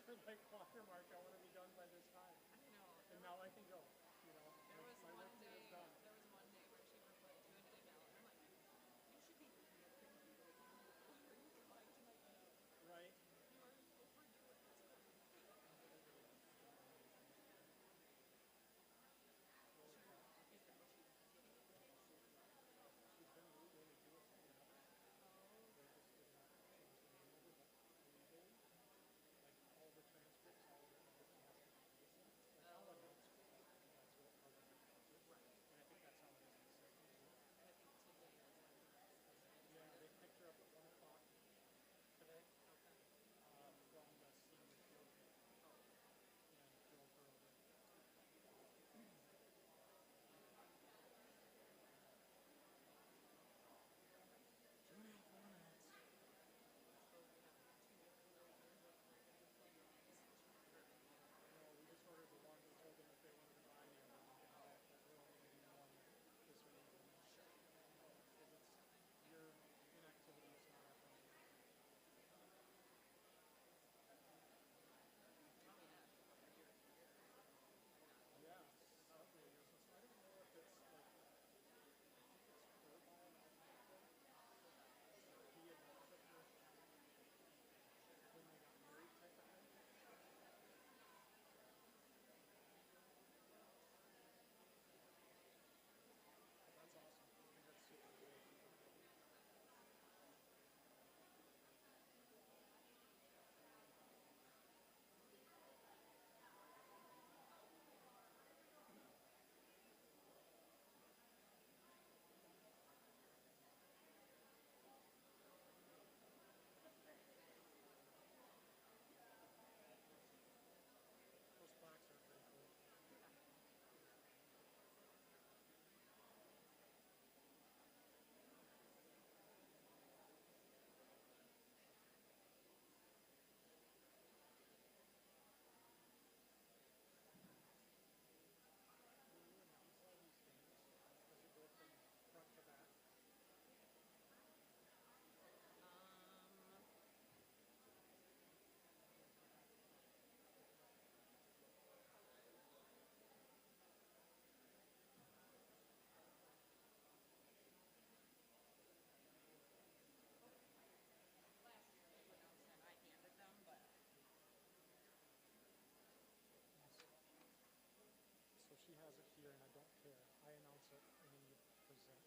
said, like, watermark, I want to be done by this time. I know. And now I can go, you know. My work here is done. There was one day where she replied to an email, and I'm like, you should be looking through your email. Why are you replying to my email? Right? You are overdoing this for me. Is that what she's getting invitations? She's been legally do us forever. Oh, They just did not change the name over, but legally, like all the transcripts, all the everything has to be Edison. Like I'll announce clause because that's what our other clause is. right. And I think that's how it is in the system too. And I think today is when the schedule Yeah, they is. picked her up at 1 o'clock today Okay. from the senior field trip Oh, okay. and drove her over. Okay. 2.5 more minutes. I suppose we have two different versions of how you're going to be playing these. No, we just ordered the one. We told them if they wanted to buy the other, we could have it, but we're only getting one this week. Sure. Because it's your inactivity, it's not our problem. Oh, yeah. A year is a year, so not Yeah, concerned about several years. And so I don't know if it's like, I think it's her biological that he had put with when they got married type of thing. But that's awesome. I think that's super cool. Those plaques are pretty cool. yeah. Will you announce all these things? Does it go from front to back? Um, last year they announced and I handed them, but Awesome. So she has it here, and I don't care. I announce it, and then you present.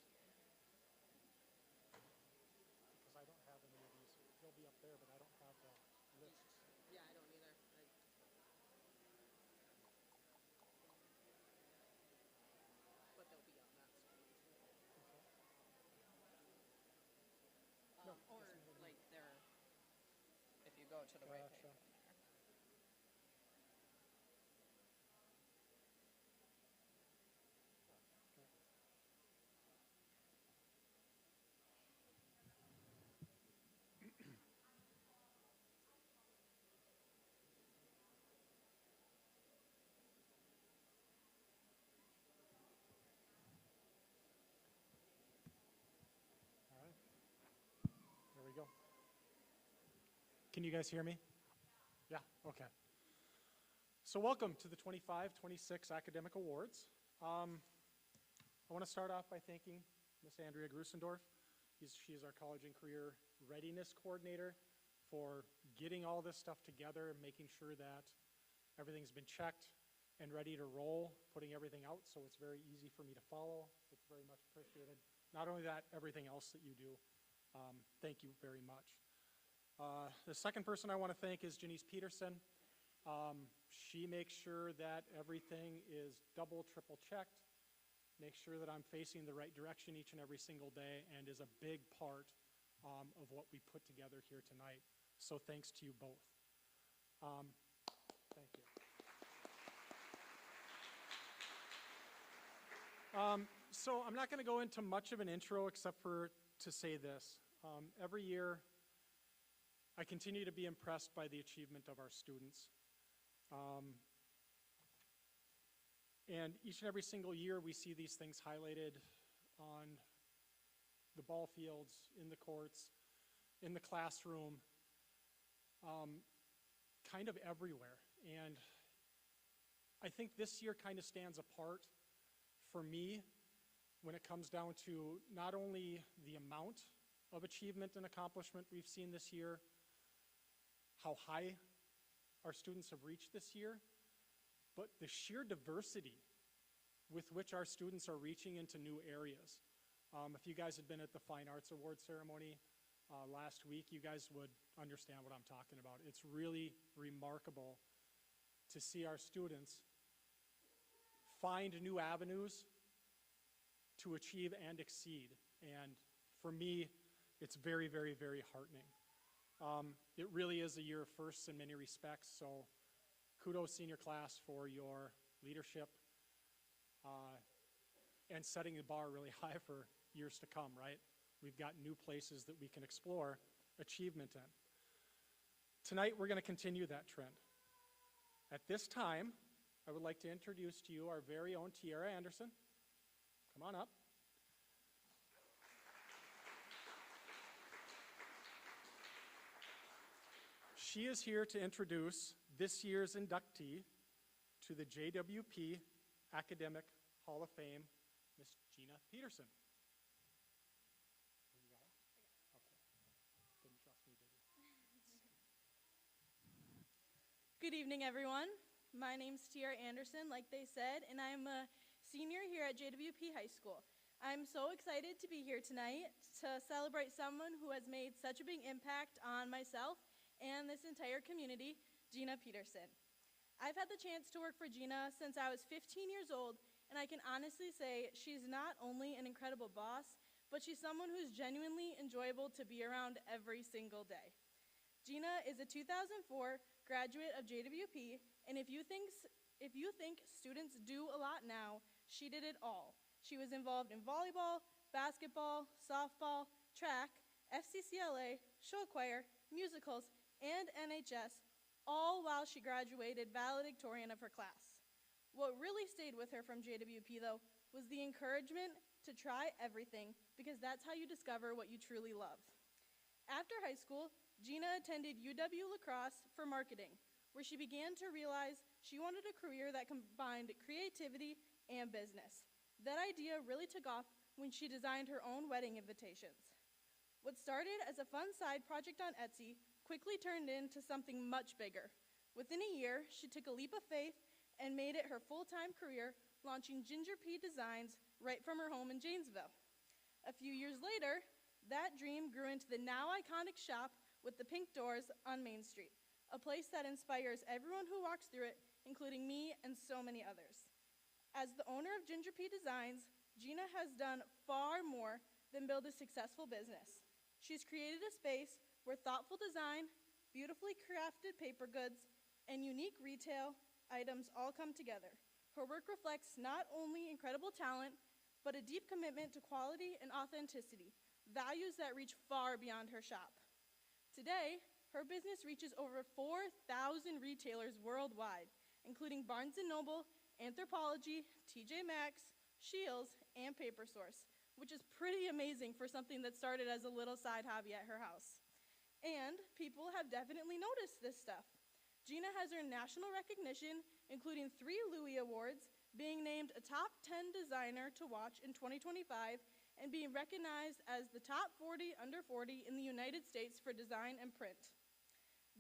Because I don't have any of these. They'll be up there, but I don't have the lists. yeah, I don't either. But they'll be on that screen too. Okay. No, Or listen to me. like they're, if you go to the webpage Gotcha. on there. Okay. All right. There we go. Can you guys hear me? Yeah. Okay. So welcome to the 25-26 Academic Awards. I want to start off by thanking Miss Andrea Grusendorf. She is our college and career readiness coordinator for getting all this stuff together and making sure that everything's been checked and ready to roll, putting everything out so it's very easy for me to follow. It's very much appreciated. Not only that, everything else that you do. Thank you very much. The second person I want to thank is Janice Peterson. She makes sure that everything is double, triple checked, makes sure that I'm facing the right direction each and every single day, and is a big part of what we put together here tonight. So thanks to you both. Thank you. So I'm not going to go into much of an intro except for to say this. Every year, I continue to be impressed by the achievement of our students. And each and every single year, we see these things highlighted on the ball fields, in the courts, in the classroom. kind of everywhere. And I think this year kind of stands apart for me when it comes down to not only the amount of achievement and accomplishment we've seen this year, how high our students have reached this year, but the sheer diversity with which our students are reaching into new areas. If you guys had been at the Fine Arts Award ceremony last week, you guys would understand what I'm talking about. It's really remarkable to see our students find new avenues to achieve and exceed. And for me, it's very, very, very heartening. It really is a year of firsts in many respects, so kudos senior class for your leadership and setting the bar really high for years to come, right? We've got new places that we can explore achievement in. Tonight, we're going to continue that trend. At this time, I would like to introduce to you our very own Tiara Anderson. Come on up. She is here to introduce this year's inductee to the JWP Academic Hall of Fame, Miss Gina Peterson. You got it? Okay. Didn't trust me, did you? Good evening, everyone. My name's Tiara Anderson, like they said, and I'm a senior here at JWP High School. I'm so excited to be here tonight to celebrate someone who has made such a big impact on myself and this entire community, Gina Peterson. I've had the chance to work for Gina since I was 15 years old, and I can honestly say she's not only an incredible boss, but she's someone who's genuinely enjoyable to be around every single day. Gina is a 2004 graduate of JWP, and if you think students do a lot now, she did it all. She was involved in volleyball, basketball, softball, track, FCCLA, show choir, musicals, and NHS, all while she graduated valedictorian of her class. What really stayed with her from JWP, though, was the encouragement to try everything, because that's how you discover what you truly love. After high school, Gina attended UW La Crosse for marketing, where she began to realize she wanted a career that combined creativity and business. That idea really took off when she designed her own wedding invitations. What started as a fun side project on Etsy quickly turned into something much bigger. Within a year, she took a leap of faith and made it her full-time career, launching Ginger P Designs right from her home in Janesville. A few years later, that dream grew into the now iconic shop with the pink doors on Main Street, a place that inspires everyone who walks through it, including me and so many others. As the owner of Ginger P Designs, Gina has done far more than build a successful business. She's created a space where thoughtful design, beautifully crafted paper goods, and unique retail items all come together. Her work reflects not only incredible talent, but a deep commitment to quality and authenticity, values that reach far beyond her shop. Today, her business reaches over 4,000 retailers worldwide, including Barnes & Noble, Anthropologie, TJ Maxx, Scheels, and Papersource, which is pretty amazing for something that started as a little side hobby at her house. And people have definitely noticed this stuff. Gina has earned national recognition, including 3 Louis Awards, being named a top 10 designer to watch in 2025, and being recognized as the top 40 under 40 in the United States for design and print.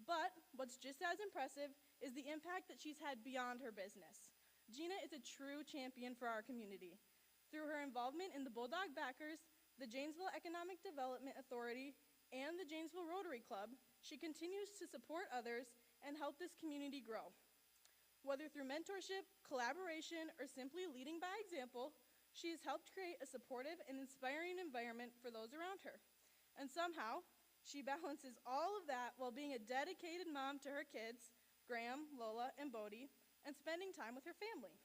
But what's just as impressive is the impact that she's had beyond her business. Gina is a true champion for our community. Through her involvement in the Bulldog Backers, the Janesville Economic Development Authority, and the Janesville Rotary Club, she continues to support others and help this community grow. Whether through mentorship, collaboration, or simply leading by example, she has helped create a supportive and inspiring environment for those around her. And somehow, she balances all of that while being a dedicated mom to her kids, Graham, Lola, and Bodie, and spending time with her family.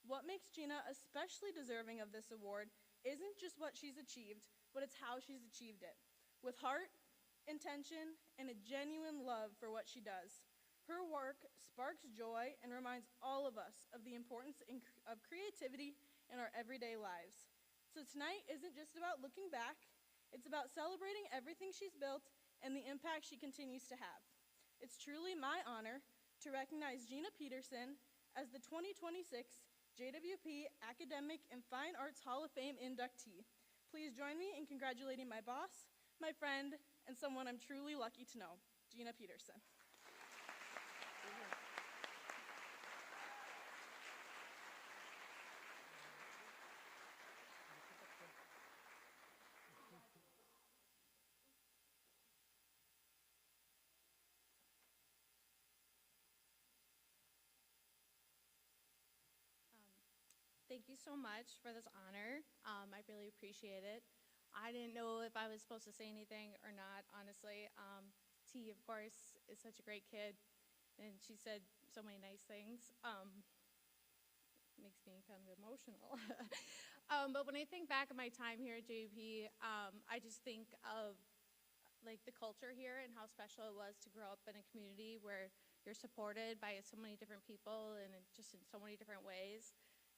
What makes Gina especially deserving of this award isn't just what she's achieved, but it's how she's achieved it. With heart, intention, and a genuine love for what she does. Her work sparks joy and reminds all of us of the importance of creativity in our everyday lives. So tonight isn't just about looking back, it's about celebrating everything she's built and the impact she continues to have. It's truly my honor to recognize Gina Peterson as the 2026 JWP Academic and Fine Arts Hall of Fame inductee. Please join me in congratulating my boss, my friend, and someone I'm truly lucky to know, Gina Peterson. Thank you so much for this honor. I really appreciate it. I didn't know if I was supposed to say anything or not, honestly. T, of course, is such a great kid, and she said so many nice things. Makes me kind of emotional. But when I think back of my time here at JWP, I just think of like the culture here and how special it was to grow up in a community where you're supported by so many different people and just in so many different ways.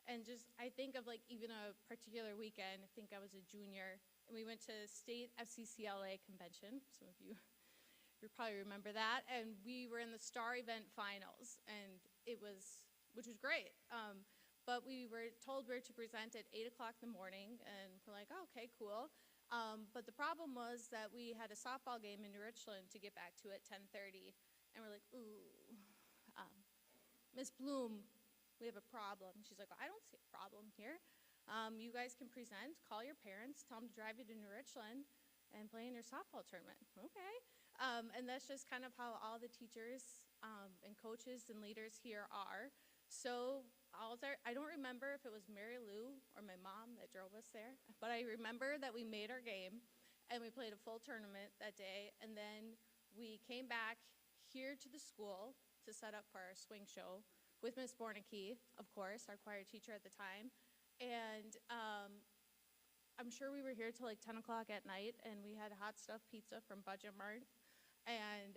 And just, I think of like even a particular weekend, I think I was a junior, and we went to state FCCLA convention. Some of you probably remember that. And we were in the star event finals, and which was great. But we were told we were to present at 8 o'clock in the morning, and we're like, oh, okay, cool. But the problem was that we had a softball game in New Richland to get back to at 10:30. And we're like, ooh, Miss Bloom, we have a problem. She's like, I don't see a problem here. You guys can present, call your parents, tell them to drive you to New Richland and play in your softball tournament. Okay. And that's just kind of how all the teachers and coaches and leaders here are. So I don't remember if it was Mary Lou or my mom that drove us there, but I remember that we made our game and we played a full tournament that day. And then we came back here to the school to set up for our swing show with Miss Bornicke, of course, our choir teacher at the time. And I'm sure we were here till like 10 o'clock at night, and we had hot stuffed pizza from Budget Mart. And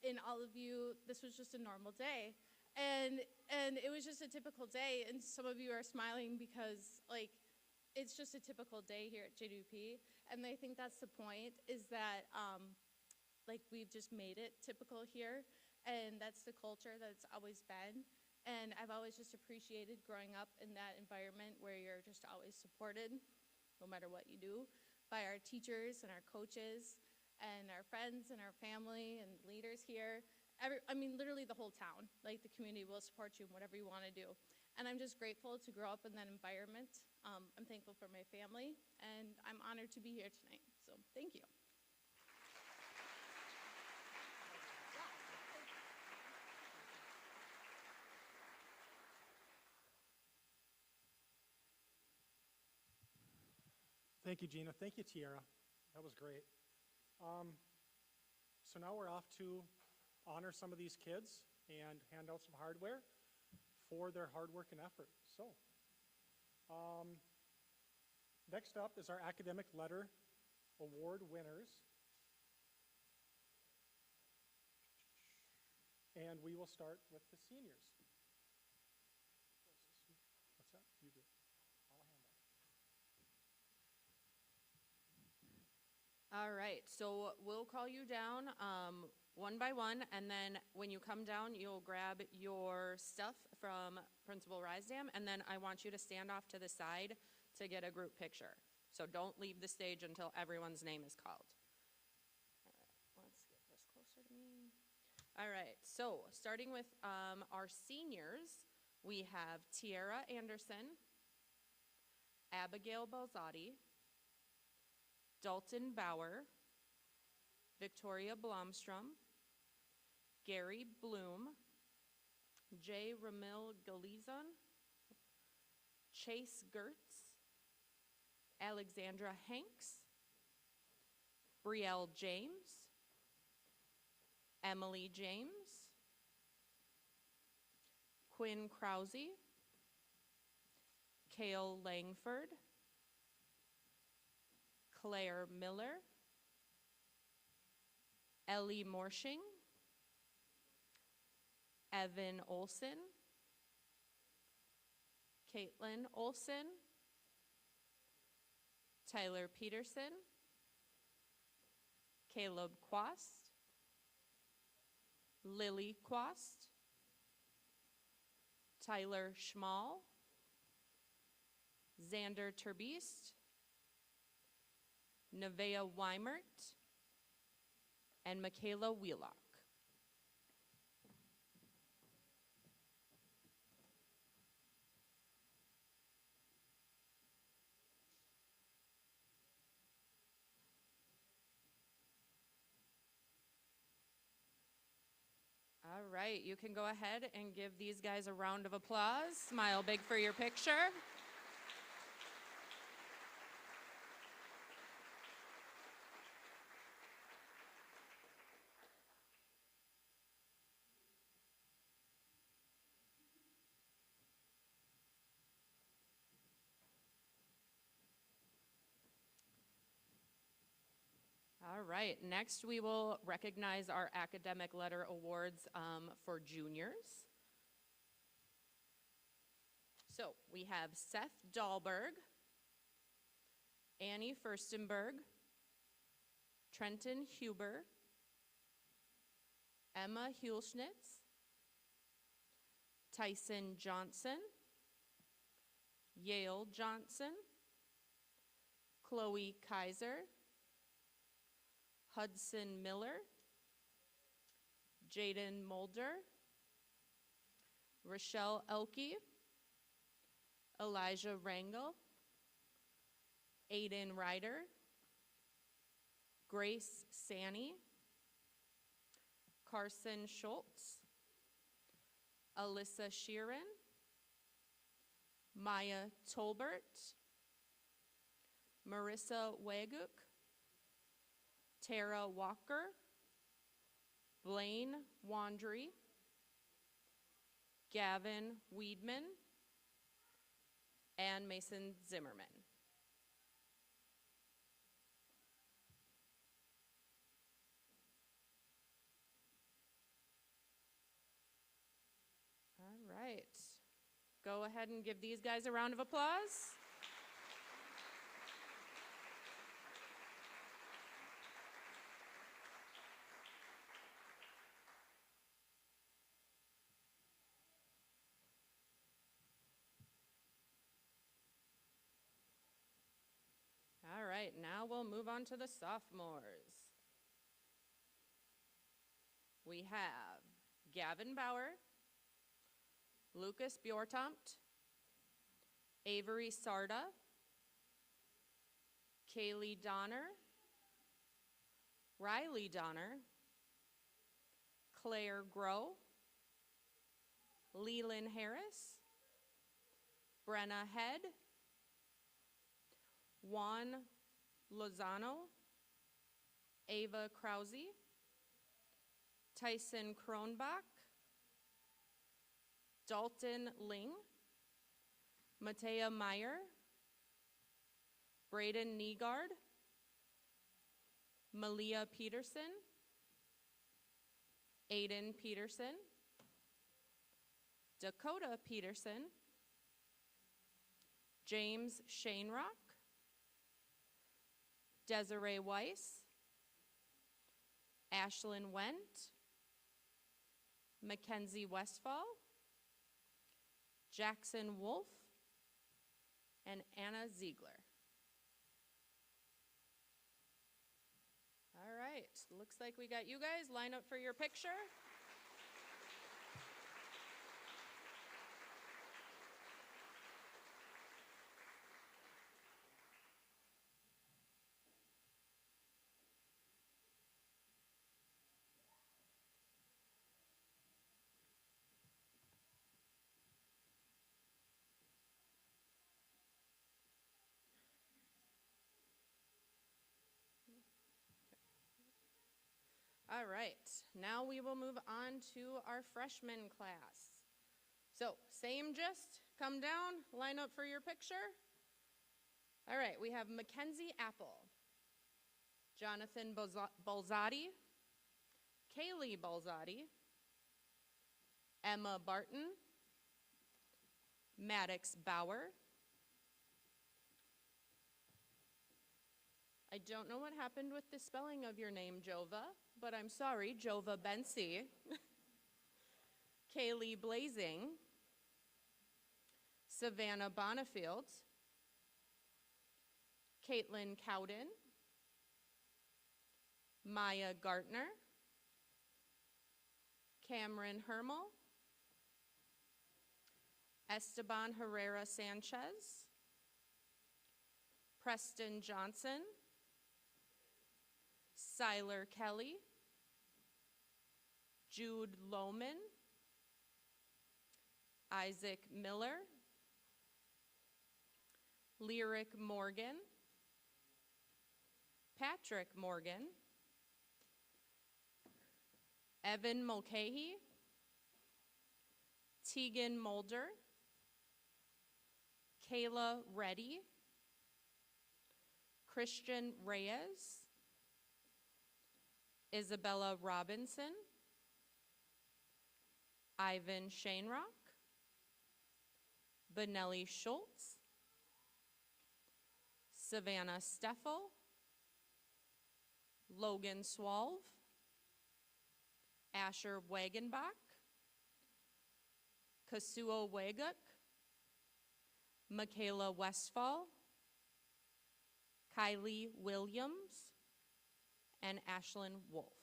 in all of you, this was just a normal day. And it was just a typical day, and some of you are smiling because like it's just a typical day here at JWP. And I think that's the point, is that like we've just made it typical here, and that's the culture that it's always been. And I've always just appreciated growing up in that environment where you're just always supported, no matter what you do, by our teachers and our coaches and our friends and our family and leaders here. Literally the whole town, like the community will support you in whatever you want to do. And I'm just grateful to grow up in that environment. I'm thankful for my family, and I'm honored to be here tonight. So thank you. Thank you, Gina. Thank you, Tiara. That was great. So now we're off to honor some of these kids and hand out some hardware for their hard work and effort. So, next up is our Academic Letter Award winners. And we will start with the seniors. What's that? You do. All right, so we'll call you down one by one, and then when you come down, you'll grab your stuff from Principal Rysdam, and then I want you to stand off to the side to get a group picture. So don't leave the stage until everyone's name is called. All right, let's get this closer to me. All right, so starting with our seniors, we have Tiara Anderson, Abigail Balzotti, Dalton Bauer, Victoria Blomstrom, Gary Bloom, J. Ramil Galizon, Chase Gertz, Alexandra Hanks, Brielle James, Emily James, Quinn Krause, Kale Langford, Claire Miller, Ellie Morshing, Evan Olson, Caitlin Olson, Tyler Peterson, Caleb Quast, Lily Quast, Tyler Schmall, Xander Terbeest, Nevaeh Weimert, and Michaela Wheelock. All right, you can go ahead and give these guys a round of applause. Smile big for your picture. All right, next we will recognize our academic letter awards for juniors. So we have Seth Dahlberg, Annie Furstenberg, Trenton Huber, Emma Hulschnitz, Tyson Johnson, Yale Johnson, Chloe Kaiser, Hudson Miller, Jaden Mulder, Rochelle Elke, Elijah Rangel, Aiden Ryder, Grace Sani, Carson Schultz, Alyssa Sheeran, Maya Tolbert, Marissa Waguk, Tara Walker, Blaine Wandry, Gavin Weedman, and Mason Zimmerman. All right. Go ahead and give these guys a round of applause. All right, now we'll move on to the sophomores. We have Gavin Bauer, Lucas Bjortomt, Avery Sarda, Kaylee Donner, Riley Donner, Claire Groh, Leland Harris, Brenna Head, Juan Lozano, Ava Krause, Tyson Kronbach, Dalton Ling, Matea Meyer, Braden Nygaard, Malia Peterson, Aiden Peterson, Dakota Peterson, James Shanerock, Desiree Weiss, Ashlyn Wendt, Mackenzie Westfall, Jackson Wolf, and Anna Ziegler. All right, looks like we got you guys. Line up for your picture. All right, now we will move on to our freshman class. So, same gist, come down, line up for your picture. All right, we have Mackenzie Apple, Jonathan Balzati, Kaylee Balzati, Emma Barton, Maddox Bauer. I don't know what happened with the spelling of your name, Jova, but I'm sorry, Jova Bensi. Kaylee Blazing, Savannah Bonifield, Caitlin Cowden, Maya Gartner, Cameron Hermel, Esteban Herrera Sanchez, Preston Johnson, Siler Kelly, Jude Lohman, Isaac Miller, Lyric Morgan, Patrick Morgan, Evan Mulcahy, Tegan Mulder, Kayla Reddy, Christian Reyes, Isabella Robinson, Ivan Shanerock, Benelli Schultz, Savannah Steffel, Logan Swalve, Asher Wagenbach, Kasuo Waguk, Michaela Westfall, Kylie Williams, and Ashlyn Wolf.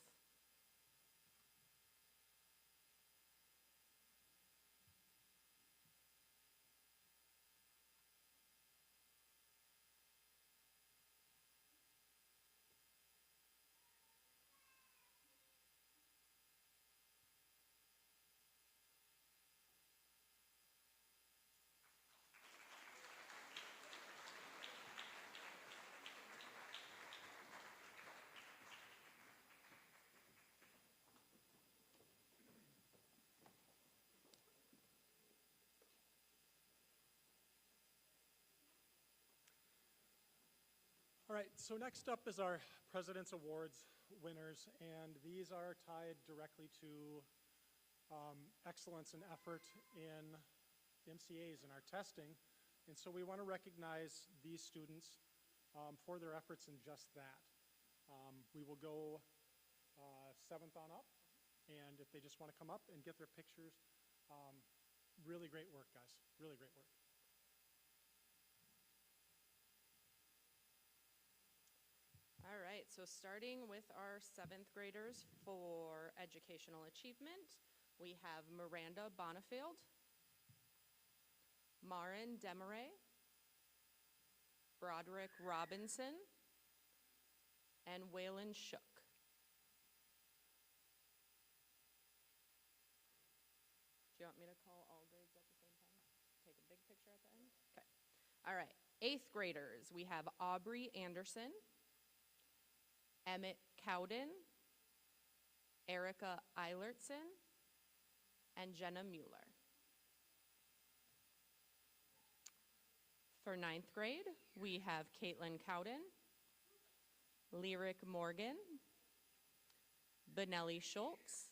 All right, so next up is our President's Awards winners, and these are tied directly to excellence and effort in MCAs and our testing. And so we want to recognize these students for their efforts in just that. We will go 7th on up, and if they just want to come up and get their pictures, really great work, guys, really great work. All right, so starting with our 7th graders for educational achievement, we have Miranda Bonifield, Marin Demaray, Broderick Robinson, and Waylon Shook. Do you want me to call all grades at the same time? Take a big picture at the end? Okay. All right, 8th graders, we have Aubrey Anderson, Emmett Cowden, Erica Eilertson, and Jenna Mueller. For 9th grade, we have Caitlin Cowden, Lyric Morgan, Benelli Schultz,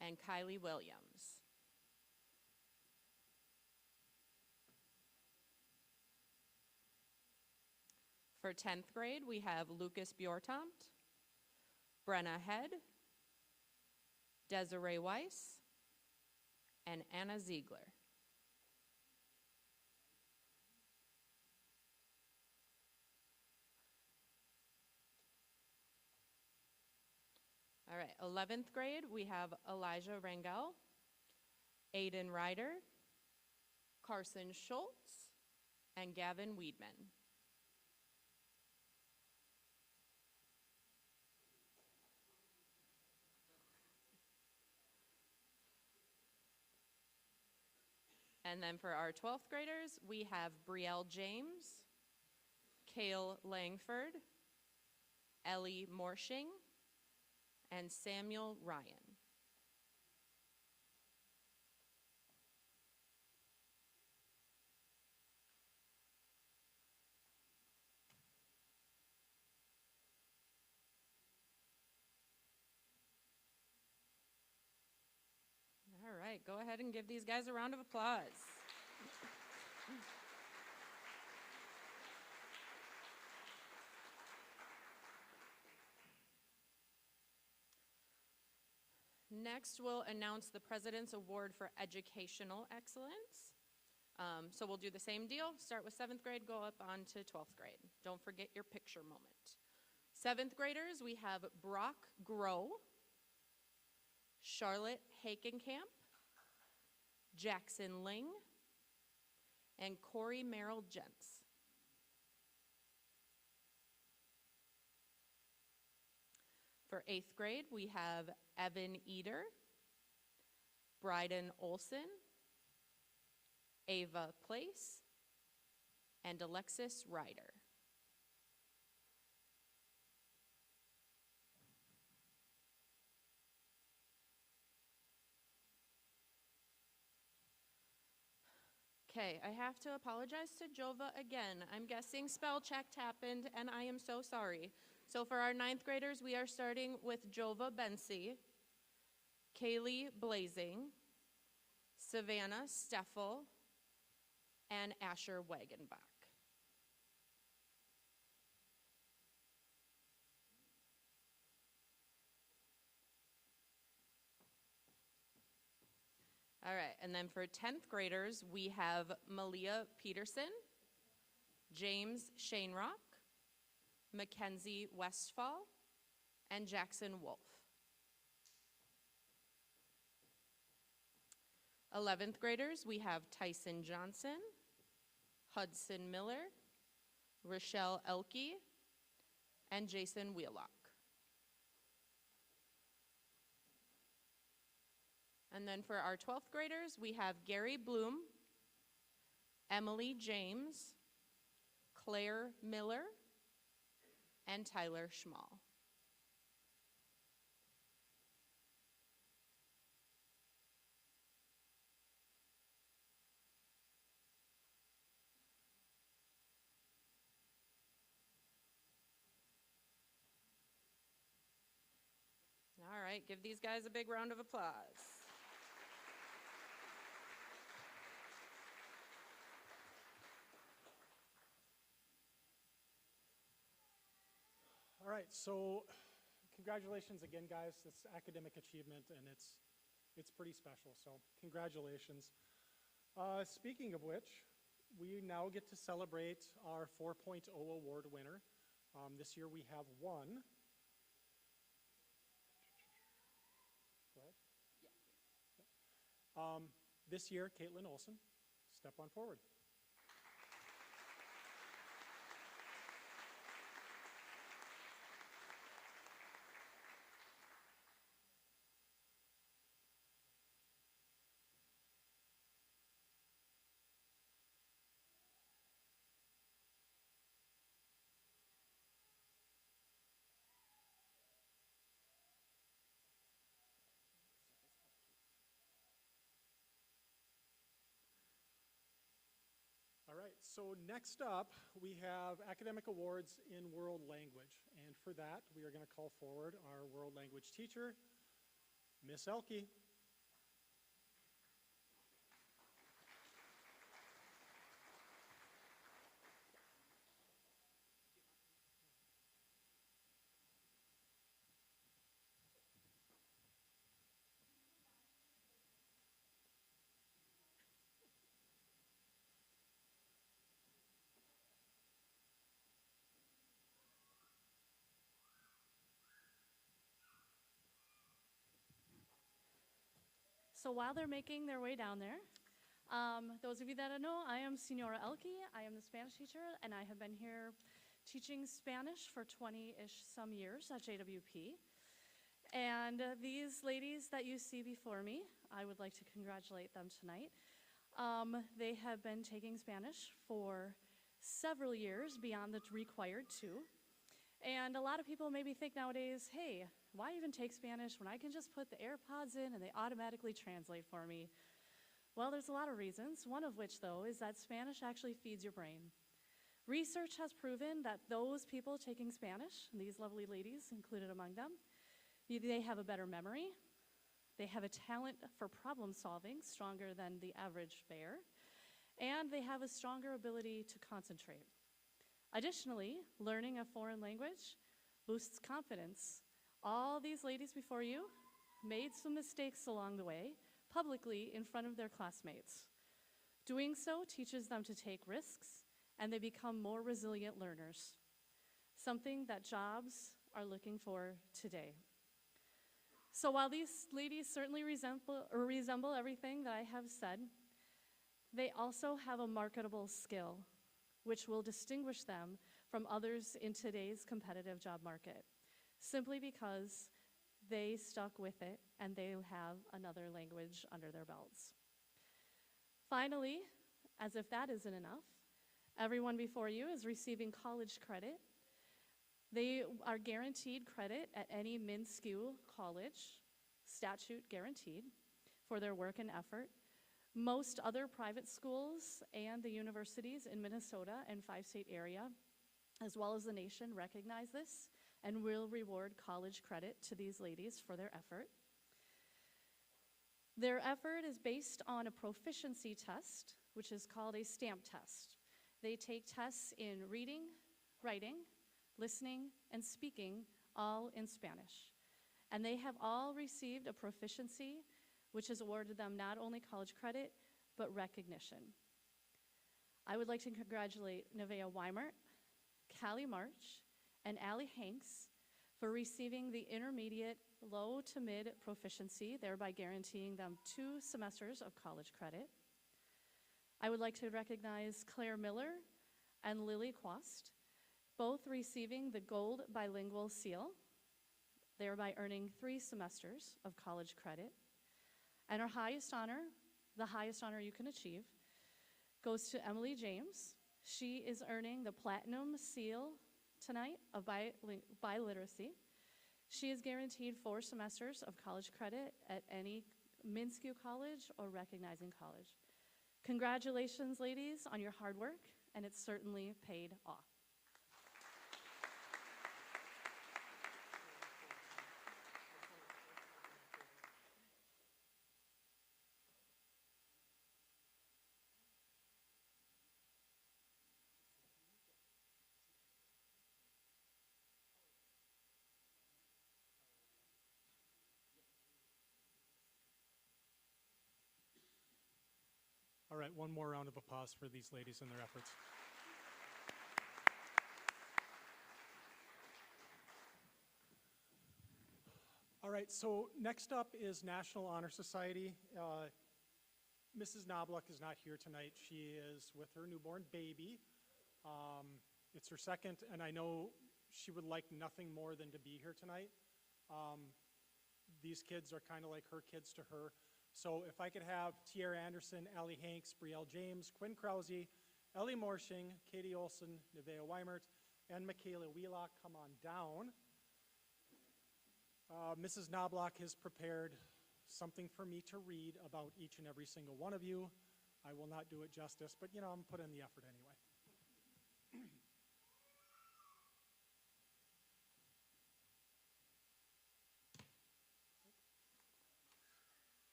and Kylie Williams. For 10th grade, we have Lucas Bjortomt, Brenna Head, Desiree Weiss, and Anna Ziegler. All right, 11th grade, we have Elijah Rangel, Aiden Ryder, Carson Schultz, and Gavin Weedman. And then for our 12th graders, we have Brielle James, Kale Langford, Ellie Morshing, and Samuel Ryan. All right, go ahead and give these guys a round of applause. Next, we'll announce the President's Award for Educational Excellence. So we'll do the same deal. Start with 7th grade, go up on to 12th grade. Don't forget your picture moment. 7th graders, we have Brock Grow, Charlotte Hakenkamp, Jackson Ling, and Corey Merrill Gents. For 8th grade, we have Evan Eder, Bryden Olson, Ava Place, and Alexis Ryder. Okay, I have to apologize to Jova again. I'm guessing spell check happened, and I am so sorry. So for our 9th graders, we are starting with Jova Bensi, Kaylee Blazing, Savannah Steffel, and Asher Wagenbach. All right, and then for 10th graders, we have Malia Peterson, James Shanerock, Mackenzie Westfall, and Jackson Wolf. 11th graders, we have Tyson Johnson, Hudson Miller, Rochelle Elke, and Jason Wheelock. And then for our 12th graders, we have Gary Bloom, Emily James, Claire Miller, and Tyler Schmall. All right, give these guys a big round of applause. All right, so congratulations again, guys. This academic achievement, and it's pretty special, so congratulations. Speaking of which, we now get to celebrate our 4.0 award winner. This year we have one. Go ahead. Yeah. This year, Caitlin Olson, step on forward. All right, so next up, we have academic awards in world language. And for that, we are going to call forward our world language teacher, Miss Elke. So while they're making their way down there, those of you that don't know, I am Senora Elke. I am the Spanish teacher, and I have been here teaching Spanish for 20-ish some years at JWP. And these ladies that you see before me, I would like to congratulate them tonight. They have been taking Spanish for several years beyond the required 2. And a lot of people maybe think nowadays, hey, why even take Spanish when I can just put the AirPods in and they automatically translate for me? Well, there's a lot of reasons. One of which, though, is that Spanish actually feeds your brain. Research has proven that those people taking Spanish, and these lovely ladies included among them, they have a better memory, they have a talent for problem solving stronger than the average bear, and they have a stronger ability to concentrate. Additionally, learning a foreign language boosts confidence. All these ladies before you made some mistakes along the way, publicly in front of their classmates. Doing so teaches them to take risks, and they become more resilient learners, something that jobs are looking for today. So while these ladies certainly resemble everything that I have said, they also have a marketable skill, which will distinguish them from others in today's competitive job market, simply because they stuck with it and they have another language under their belts. Finally, as if that isn't enough, everyone before you is receiving college credit. They are guaranteed credit at any MnSCU college, statute guaranteed, for their work and effort. Most other private schools and the universities in Minnesota and five-state area, as well as the nation, recognize this and will reward college credit to these ladies for their effort. Their effort is based on a proficiency test, which is called a STAMP test. They take tests in reading, writing, listening, and speaking, all in Spanish. And they have all received a proficiency, which has awarded them not only college credit, but recognition. I would like to congratulate Nevaeh Weimert, Callie March, and Allie Hanks for receiving the intermediate low to mid proficiency, thereby guaranteeing them 2 semesters of college credit. I would like to recognize Claire Miller and Lily Quast, both receiving the gold bilingual seal, thereby earning 3 semesters of college credit. And our highest honor, the highest honor you can achieve, goes to Emily James. She is earning the platinum seal tonight of biliteracy. She is guaranteed 4 semesters of college credit at any MnSCU college or recognizing college. Congratulations, ladies, on your hard work, and it's certainly paid off. All right, one more round of applause for these ladies and their efforts. All right, so next up is National Honor Society. Mrs. Knobloch is not here tonight. She is with her newborn baby. It's her second, and I know she would like nothing more than to be here tonight. These kids are kind of like her kids to her. So if I could have Tierra Anderson, Allie Hanks, Brielle James, Quinn Krause, Ellie Morshing, Katie Olson, Nevaeh Weimert, and Michaela Wheelock come on down. Mrs. Knobloch has prepared something for me to read about each and every single one of you. I will not do it justice, but I'm putting in the effort anyway.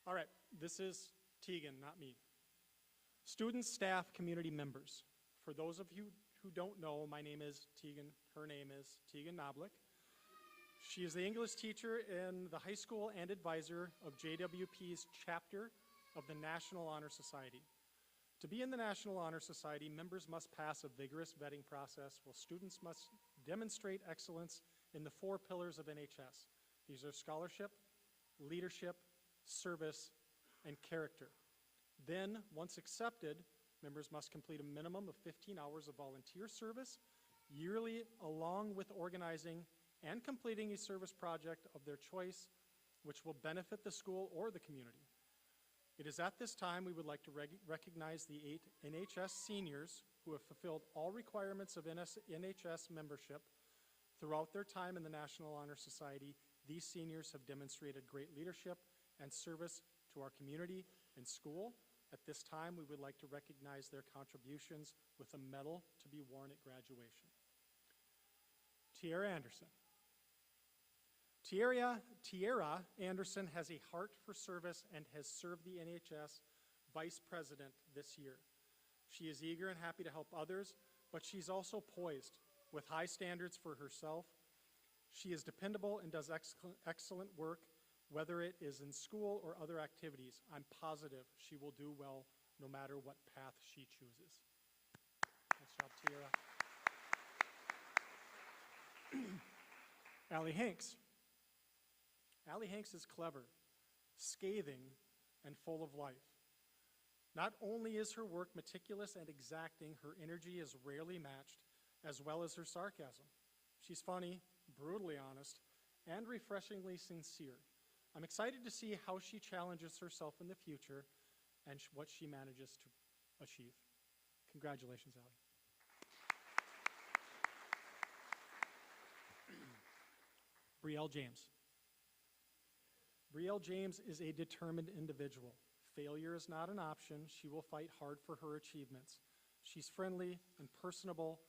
All right, this is Tegan, not me. Students, staff, community members. For those of you who don't know, my name is Tegan. Her name is Tegan Knobloch. She is the English teacher in the high school and advisor of JWP's chapter of the National Honor Society. To be in the National Honor Society, members must pass a vigorous vetting process, while students must demonstrate excellence in the 4 pillars of NHS. These are scholarship, leadership, service, and character. Then, once accepted, members must complete a minimum of 15 hours of volunteer service yearly, along with organizing and completing a service project of their choice, which will benefit the school or the community. It is at this time we would like to recognize the 8 NHS seniors who have fulfilled all requirements of NHS membership. Throughout their time in the National Honor Society, these seniors have demonstrated great leadership and service to our community and school. At this time, we would like to recognize their contributions with a medal to be worn at graduation. Tierra Anderson. Tierra Anderson has a heart for service and has served the NHS Vice President this year. She is eager and happy to help others, but she's also poised with high standards for herself. She is dependable and does excellent work Whether it is in school or other activities, I'm positive she will do well no matter what path she chooses. Nice job, Tiara. Allie Hanks. Allie Hanks is clever, scathing, and full of life. Not only is her work meticulous and exacting, her energy is rarely matched, as well as her sarcasm. She's funny, brutally honest, and refreshingly sincere. I'm excited to see how she challenges herself in the future and what she manages to achieve. Congratulations, Allie. Brielle James. Brielle James is a determined individual. Failure is not an option. She will fight hard for her achievements. She's friendly and personable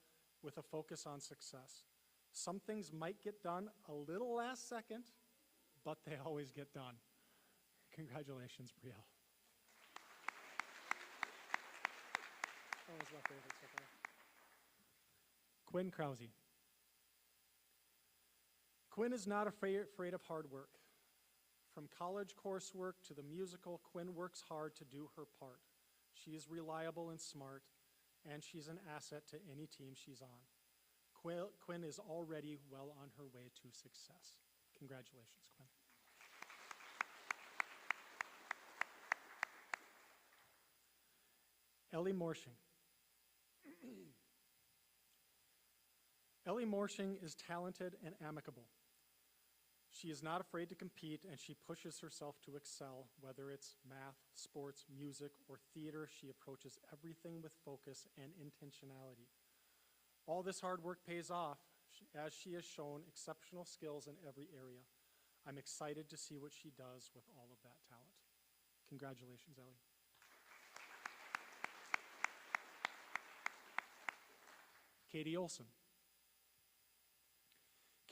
with a focus on success. Some things might get done a little last second, but they always get done. Congratulations, Brielle. That was my favorite so far. Quinn Krause. Quinn is not afraid of hard work. From college coursework to the musical, Quinn works hard to do her part. She is reliable and smart, and she's an asset to any team she's on. Quinn is already well on her way to success. Congratulations, Quinn. Ellie Morshing. Ellie Morshing is talented and amicable. She is not afraid to compete, and she pushes herself to excel. Whether it's math, sports, music, or theater, she approaches everything with focus and intentionality. All this hard work pays off, as she has shown exceptional skills in every area. I'm excited to see what she does with all of that talent. Congratulations, Ellie. Katie Olson.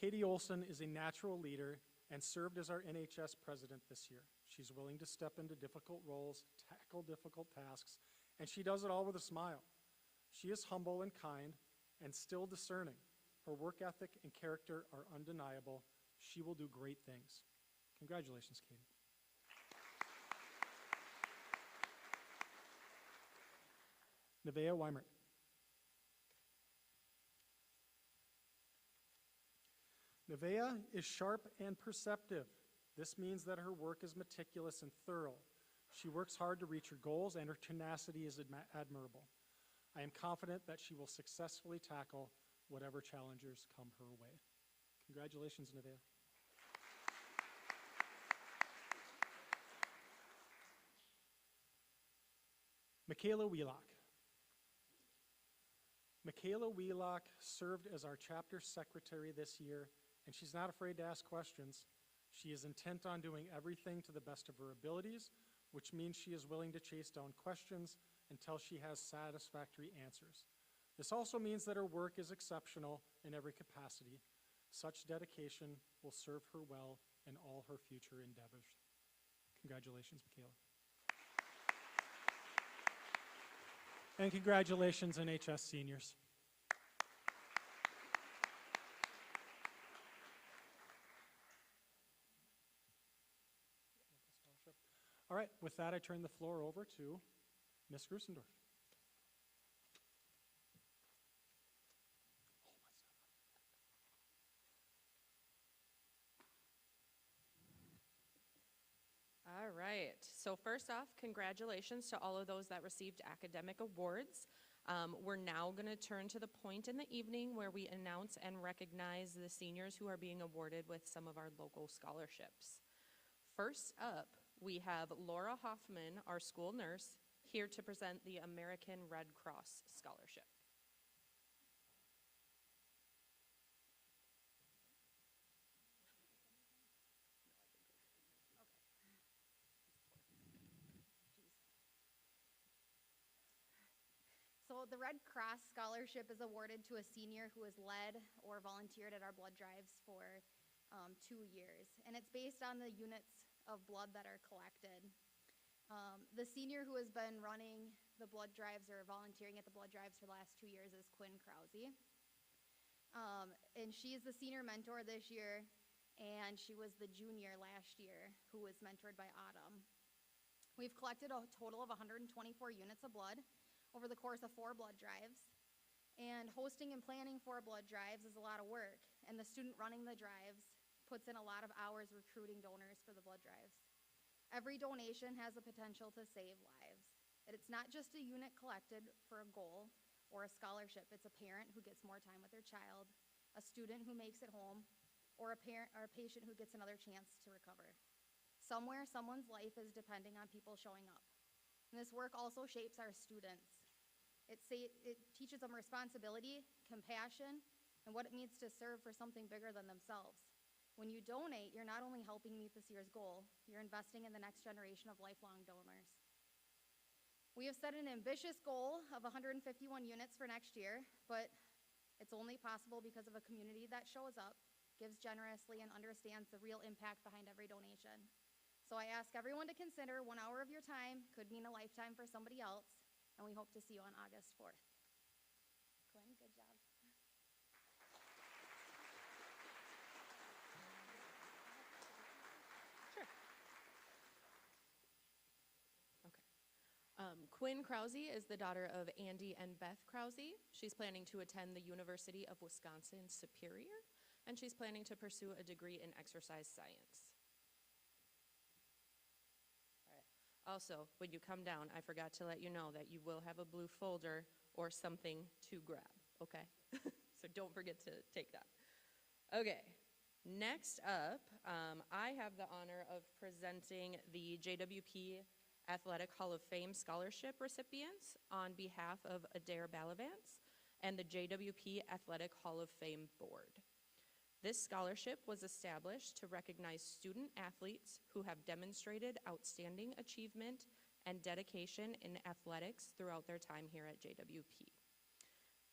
Katie Olson is a natural leader and served as our NHS president this year. She's willing to step into difficult roles, tackle difficult tasks, and she does it all with a smile. She is humble and kind and still discerning. Her work ethic and character are undeniable. She will do great things. Congratulations, Katie. Nevaeh Weimert. Nevaeh is sharp and perceptive. This means that her work is meticulous and thorough. She works hard to reach her goals, and her tenacity is admirable. I am confident that she will successfully tackle whatever challenges come her way. Congratulations, Nevaeh. Michaela Wheelock. Michaela Wheelock served as our chapter secretary this year, and she's not afraid to ask questions. She is intent on doing everything to the best of her abilities, which means she is willing to chase down questions until she has satisfactory answers. This also means that her work is exceptional in every capacity. Such dedication will serve her well in all her future endeavors. Congratulations, Michaela. And congratulations, NHS seniors. All right, with that, I turn the floor over to Ms. Grusendorf. All right, so first off, congratulations to all of those that received academic awards. We're now going to turn to the point in the evening where we announce and recognize the seniors who are being awarded with some of our local scholarships. First up, we have Laura Hoffman, our school nurse, here to present the American Red Cross Scholarship. So the Red Cross Scholarship is awarded to a senior who has led or volunteered at our blood drives for 2 years. And it's based on the units of blood that are collected. The senior who has been running the blood drives or volunteering at the blood drives for the last 2 years is Quinn Krause. And she's the senior mentor this year. and she was the junior last year who was mentored by Autumn. We've collected a total of 124 units of blood over the course of 4 blood drives. And hosting and planning 4 blood drives is a lot of work, and the student running the drives puts in a lot of hours recruiting donors for the blood drives. Every donation has the potential to save lives. And it's not just a unit collected for a goal or a scholarship. It's a parent who gets more time with their child, a student who makes it home, or a parent or a patient who gets another chance to recover. Somewhere, someone's life is depending on people showing up. And this work also shapes our students. It teaches them responsibility, compassion, and what it means to serve for something bigger than themselves. When you donate, you're not only helping meet this year's goal, you're investing in the next generation of lifelong donors. We have set an ambitious goal of 151 units for next year, but it's only possible because of a community that shows up, gives generously, and understands the real impact behind every donation. So I ask everyone to consider 1 hour of your time could mean a lifetime for somebody else, and we hope to see you on August 4th. Quinn, good job. Quinn Krause is the daughter of Andy and Beth Krause. She's planning to attend the University of Wisconsin-Superior, and she's planning to pursue a degree in exercise science. All right. Also, when you come down, I forgot to let you know that you will have a blue folder or something to grab, okay? So don't forget to take that. Okay, next up, I have the honor of presenting the JWP Athletic Hall of Fame scholarship recipients on behalf of Adair Balavance and the JWP Athletic Hall of Fame Board. This scholarship was established to recognize student athletes who have demonstrated outstanding achievement and dedication in athletics throughout their time here at JWP.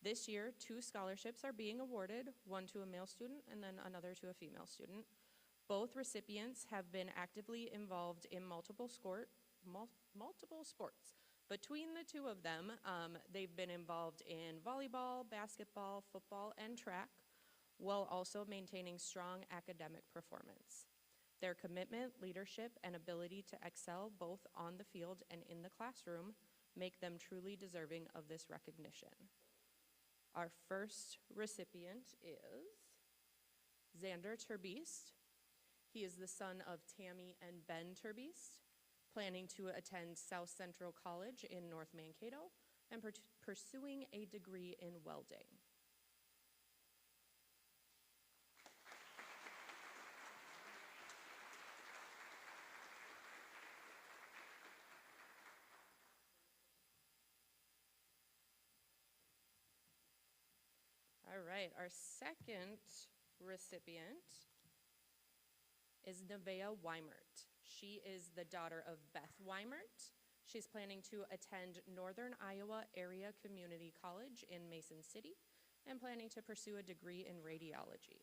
This year, 2 scholarships are being awarded, one to a male student and then another to a female student. Both recipients have been actively involved in multiple sports. Between the 2 of them, they've been involved in volleyball, basketball, football, and track, while also maintaining strong academic performance. Their commitment, leadership, and ability to excel both on the field and in the classroom make them truly deserving of this recognition. Our first recipient is Xander Turbeast. He is the son of Tammy and Ben Turbeast, planning to attend South Central College in North Mankato and pursuing a degree in welding. All right, our second recipient is Nevaeh Weimert. She is the daughter of Beth Weimert. She's planning to attend Northern Iowa Area Community College in Mason City and planning to pursue a degree in radiology.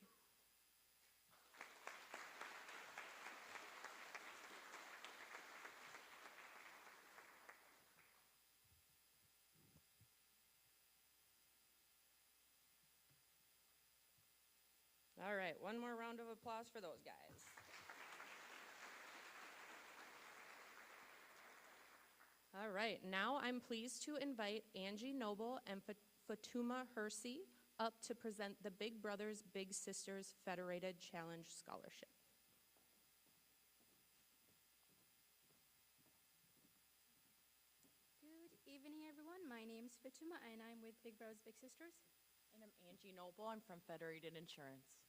All right, one more round of applause for those guys. All right, now I'm pleased to invite Angie Noble and Fatuma Hersey up to present the Big Brothers Big Sisters Federated Challenge Scholarship. Good evening, everyone. My name is Fatuma, and I'm with Big Brothers Big Sisters. And I'm Angie Noble. I'm from Federated Insurance.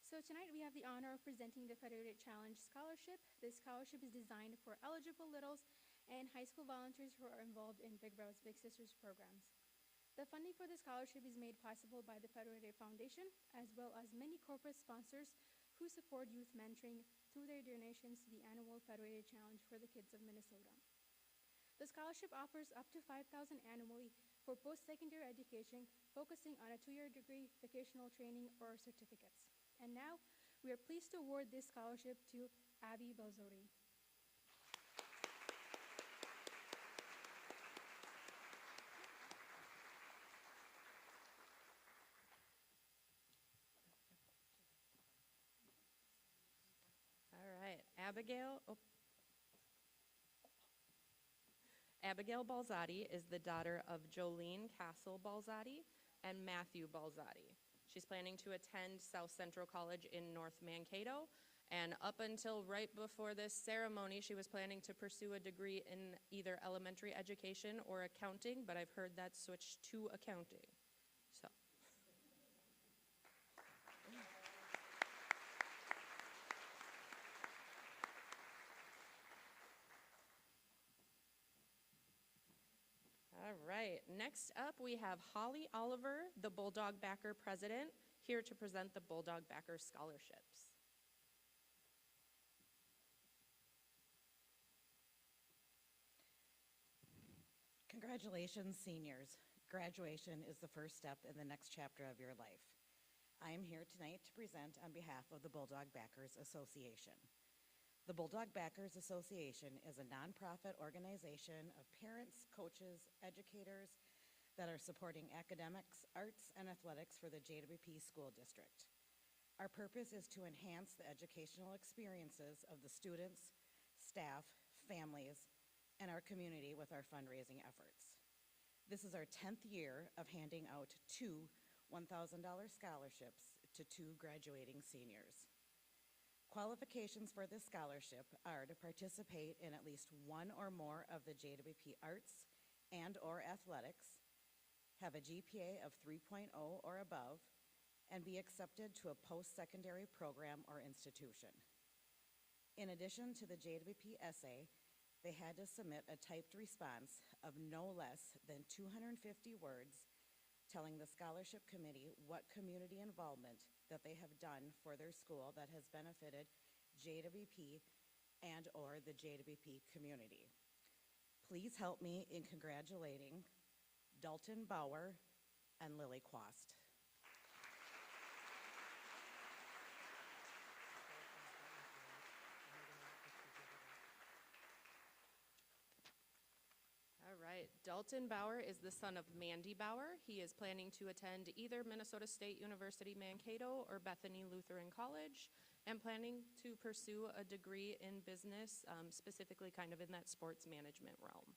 So tonight we have the honor of presenting the Federated Challenge Scholarship. This scholarship is designed for eligible littles and high school volunteers who are involved in Big Brothers Big Sisters programs. The funding for the scholarship is made possible by the Federated Foundation, as well as many corporate sponsors who support youth mentoring through their donations to the annual Federated Challenge for the Kids of Minnesota. The scholarship offers up to $5,000 annually for post-secondary education, focusing on a 2-year degree, vocational training, or certificates. And now, we are pleased to award this scholarship to Abby Belzori. Abigail, oh. Abigail Balzati is the daughter of Jolene Castle Balzati and Matthew Balzati. She's planning to attend South Central College in North Mankato, and up until right before this ceremony, she was planning to pursue a degree in either elementary education or accounting, but I've heard that's switched to accounting. So. All right, next up we have Holly Oliver, the Bulldog Backer president, here to present the Bulldog Backer scholarships. Congratulations, seniors. Graduation is the first step in the next chapter of your life. I am here tonight to present on behalf of the Bulldog Backers Association. The Bulldog Backers Association is a nonprofit organization of parents, coaches, educators that are supporting academics, arts, and athletics for the JWP School District. Our purpose is to enhance the educational experiences of the students, staff, families, and our community with our fundraising efforts. This is our 10th year of handing out two $1,000 scholarships to two graduating seniors. Qualifications for this scholarship are to participate in at least one or more of the JWP arts and or athletics, have a GPA of 3.0 or above, and be accepted to a post-secondary program or institution. In addition to the JWP essay, they had to submit a typed response of no less than 250 words telling the scholarship committee what community involvement that they have done for their school that has benefited JWP and or the JWP community. Please help me in congratulating Dalton Bauer and Lily Quast. All right, Dalton Bauer is the son of Mandy Bauer. He is planning to attend either Minnesota State University Mankato or Bethany Lutheran College, and planning to pursue a degree in business, specifically kind of in that sports management realm.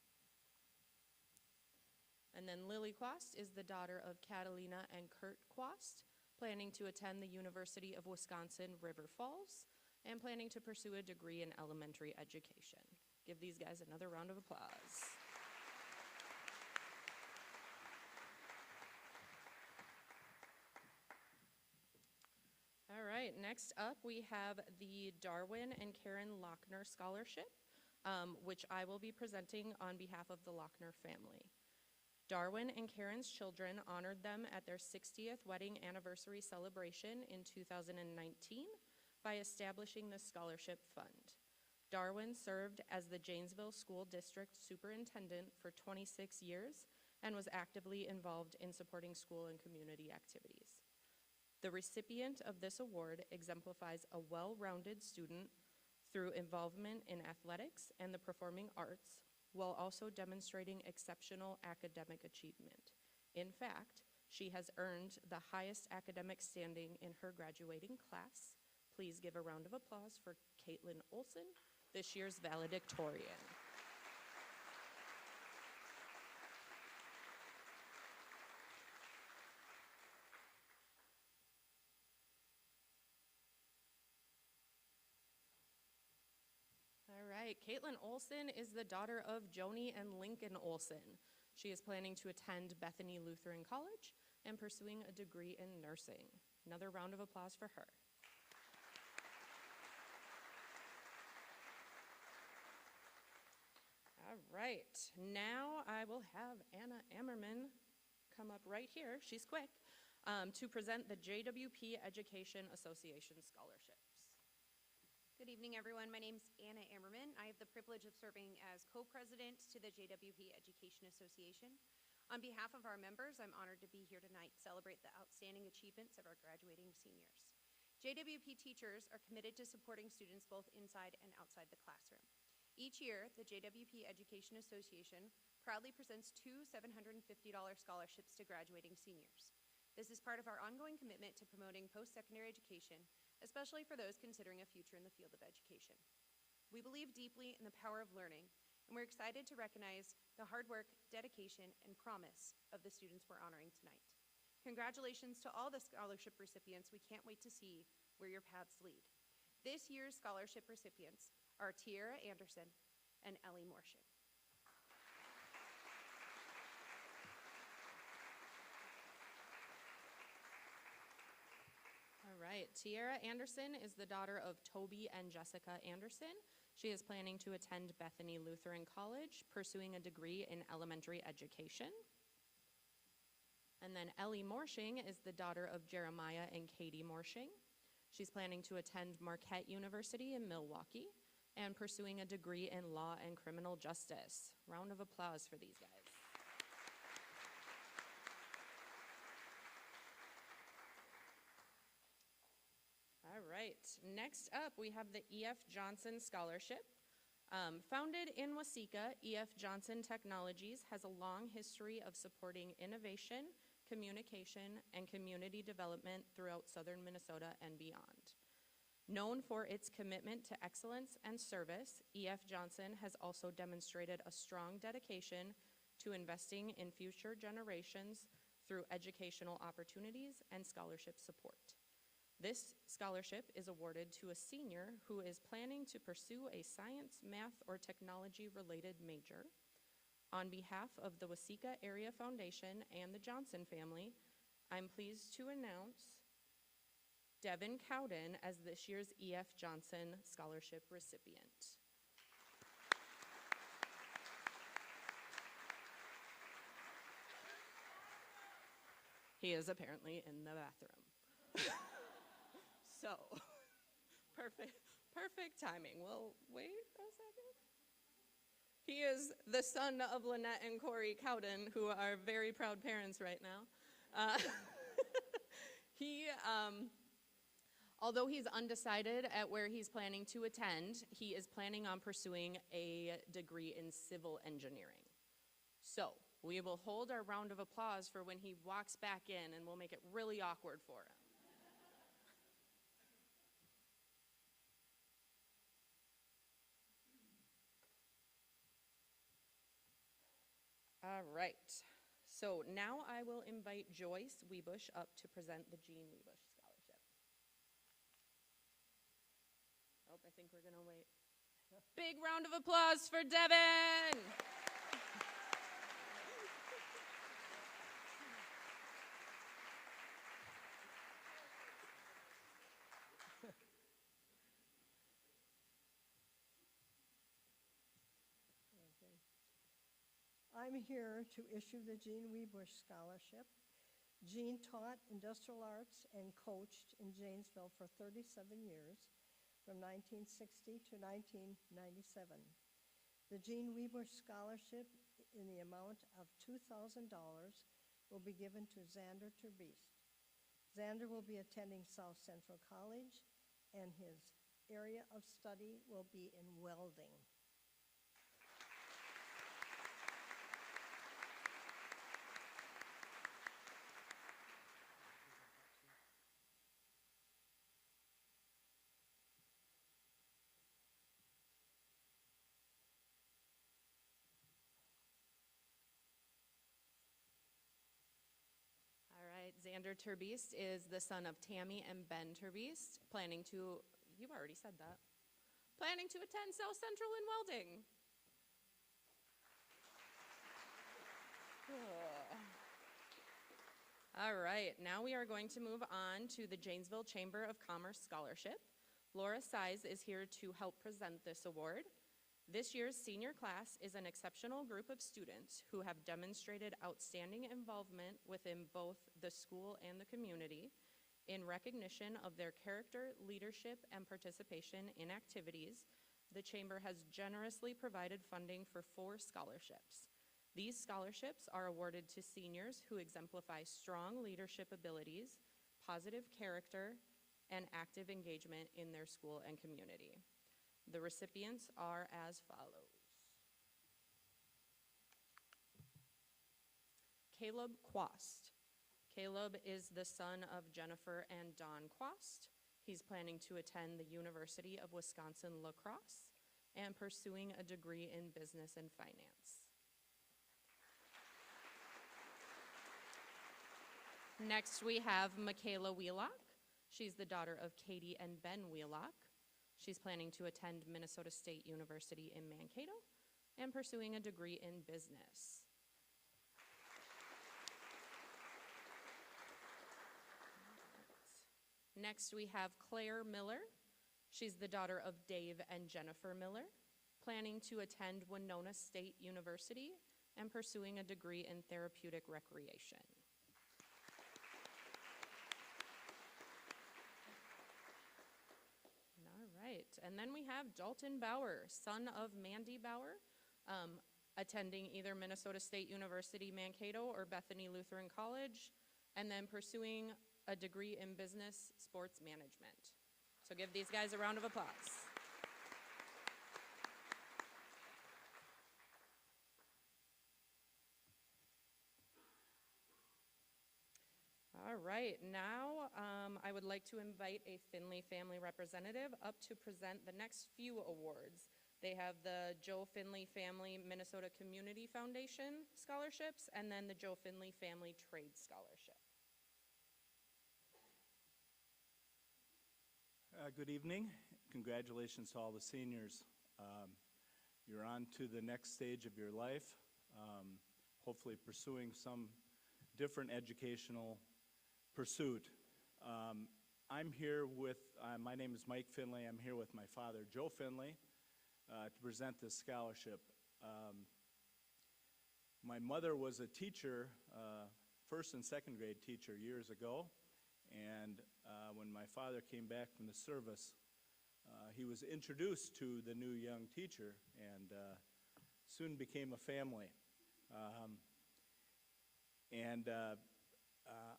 And then Lily Quast is the daughter of Catalina and Kurt Quast, planning to attend the University of Wisconsin River Falls, and planning to pursue a degree in elementary education. Give these guys another round of applause. All right, next up we have the Darwin and Karen Lochner Scholarship, which I will be presenting on behalf of the Lochner family. Darwin and Karen's children honored them at their 60th wedding anniversary celebration in 2019 by establishing the scholarship fund. Darwin served as the Janesville School District Superintendent for 26 years and was actively involved in supporting school and community activities. The recipient of this award exemplifies a well-rounded student through involvement in athletics and the performing arts, while also demonstrating exceptional academic achievement. In fact, she has earned the highest academic standing in her graduating class. Please give a round of applause for Caitlin Olson, this year's valedictorian. All right, Caitlin Olson is the daughter of Joni and Lincoln Olson. She is planning to attend Bethany Lutheran College and pursuing a degree in nursing. Another round of applause for her. All right, now I will have Anna Ammerman come up right here, she's quick, to present the JWP Education Association scholarships. Good evening, everyone. My name is Anna Ammerman. I have the privilege of serving as co-president to the JWP Education Association. On behalf of our members, I'm honored to be here tonight to celebrate the outstanding achievements of our graduating seniors. JWP teachers are committed to supporting students both inside and outside the classroom. Each year, the JWP Education Association proudly presents two $750 scholarships to graduating seniors. This is part of our ongoing commitment to promoting post-secondary education, especially for those considering a future in the field of education. We believe deeply in the power of learning, and we're excited to recognize the hard work, dedication, and promise of the students we're honoring tonight. Congratulations to all the scholarship recipients. We can't wait to see where your paths lead. This year's scholarship recipients are Tiara Anderson and Ellie Morshing. All right, Tiara Anderson is the daughter of Toby and Jessica Anderson. She is planning to attend Bethany Lutheran College, pursuing a degree in elementary education. And then Ellie Morshing is the daughter of Jeremiah and Katie Morshing. She's planning to attend Marquette University in Milwaukee and pursuing a degree in law and criminal justice. Round of applause for these guys. All right, next up we have the E.F. Johnson Scholarship. Founded in Waseca, E.F. Johnson Technologies has a long history of supporting innovation, communication, and community development throughout southern Minnesota and beyond. Known for its commitment to excellence and service, E.F. Johnson has also demonstrated a strong dedication to investing in future generations through educational opportunities and scholarship support. This scholarship is awarded to a senior who is planning to pursue a science, math, or technology-related major. On behalf of the Waseca Area Foundation and the Johnson family, I'm pleased to announce Devin Cowden as this year's E.F. Johnson Scholarship recipient. He is apparently in the bathroom. So, perfect timing. We'll wait a second. He is the son of Lynette and Corey Cowden, who are very proud parents right now. Although he's undecided at where he's planning to attend, he is planning on pursuing a degree in civil engineering. So, we will hold our round of applause for when he walks back in, and we'll make it really awkward for him. All right, so now I will invite Joyce Webush up to present the Jean Webush Scholarship. Oh, I think we're gonna wait. Big round of applause for Devin! I'm here to issue the Jean Webush Scholarship. Jean taught industrial arts and coached in Janesville for 37 years, from 1960 to 1997. The Jean Webush Scholarship in the amount of $2,000 will be given to Xander Terbeest. Xander will be attending South Central College, and his area of study will be in welding. Xander Terbeest is the son of Tammy and Ben Terbeest, planning to, you already said that, planning to attend South Central in welding. All right, now we are going to move on to the Janesville Chamber of Commerce Scholarship. Laura Size is here to help present this award. This year's senior class is an exceptional group of students who have demonstrated outstanding involvement within both the school and the community. In recognition of their character, leadership, and participation in activities, the Chamber has generously provided funding for 4 scholarships. These scholarships are awarded to seniors who exemplify strong leadership abilities, positive character, and active engagement in their school and community. The recipients are as follows. Caleb Quast. Caleb is the son of Jennifer and Don Quast. He's planning to attend the University of Wisconsin La Crosse. and pursuing a degree in business and finance. Next, we have Michaela Wheelock. She's the daughter of Katie and Ben Wheelock. She's planning to attend Minnesota State University in Mankato and pursuing a degree in business. Next, we have Claire Miller. She's the daughter of Dave and Jennifer Miller, planning to attend Winona State University and pursuing a degree in therapeutic recreation. All right, and then we have Dalton Bauer, son of Mandy Bauer, attending either Minnesota State University Mankato or Bethany Lutheran College, and then pursuing a degree in business sports management. So give these guys a round of applause. All right, now I would like to invite a Finley family representative up to present the next few awards. They have the Joe Finley Family Minnesota Community Foundation scholarships and then the Joe Finley Family Trade Scholarship. Good evening. Congratulations to all the seniors. You're on to the next stage of your life, hopefully pursuing some different educational pursuit. I'm here with, my name is Mike Finley. I'm here with my father, Joe Finley, to present this scholarship. My mother was a teacher, first and second grade teacher years ago, and when my father came back from the service, he was introduced to the new young teacher and soon became a family.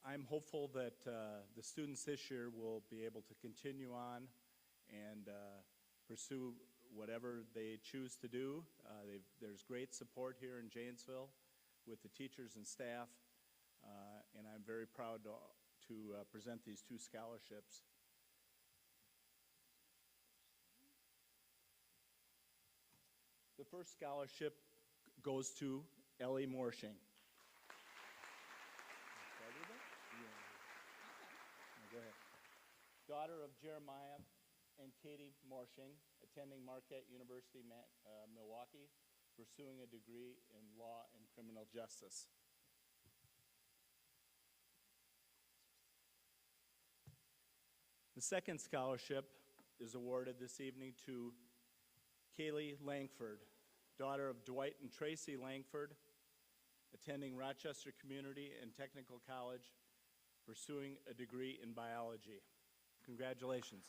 I'm hopeful that the students this year will be able to continue on and pursue whatever they choose to do. There's great support here in Janesville with the teachers and staff, and I'm very proud to present these two scholarships. The first scholarship goes to Ellie Morshing. Go ahead. Daughter of Jeremiah and Katie Morshing, attending Marquette University, Milwaukee, pursuing a degree in law and criminal justice. The second scholarship is awarded this evening to Kaylee Langford, daughter of Dwight and Tracy Langford, attending Rochester Community and Technical College, pursuing a degree in biology. Congratulations.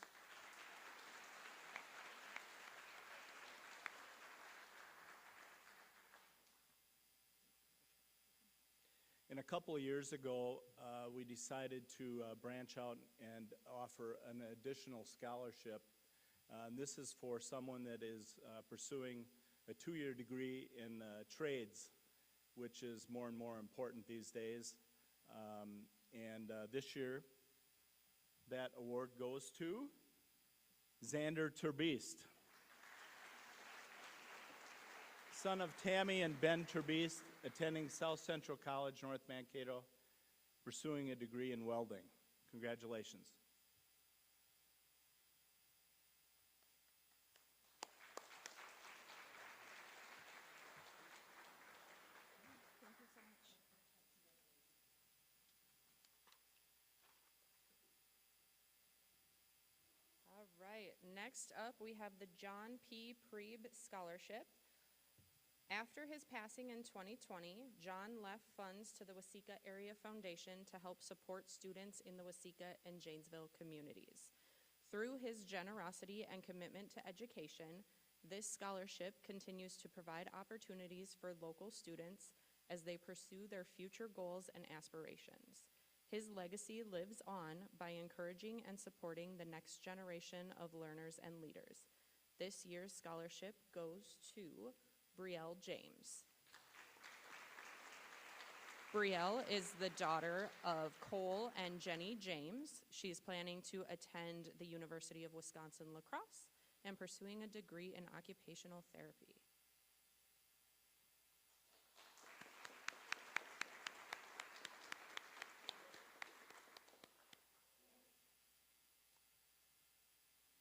And a couple of years ago, we decided to branch out and offer an additional scholarship. This is for someone that is pursuing a 2-year degree in trades, which is more and more important these days. This year, that award goes to Xander Turbeast, son of Tammy and Ben Turbeast, attending South Central College, North Mankato, pursuing a degree in welding. Congratulations. Thank you so much. All right, next up we have the John P. Preeb Scholarship. After his passing in 2020, John left funds to the Waseca Area Foundation to help support students in the Waseca and Janesville communities. Through his generosity and commitment to education, this scholarship continues to provide opportunities for local students as they pursue their future goals and aspirations. His legacy lives on by encouraging and supporting the next generation of learners and leaders. This year's scholarship goes to Brielle James. Brielle is the daughter of Cole and Jenny James. She's planning to attend the University of Wisconsin-La Crosse and pursuing a degree in occupational therapy.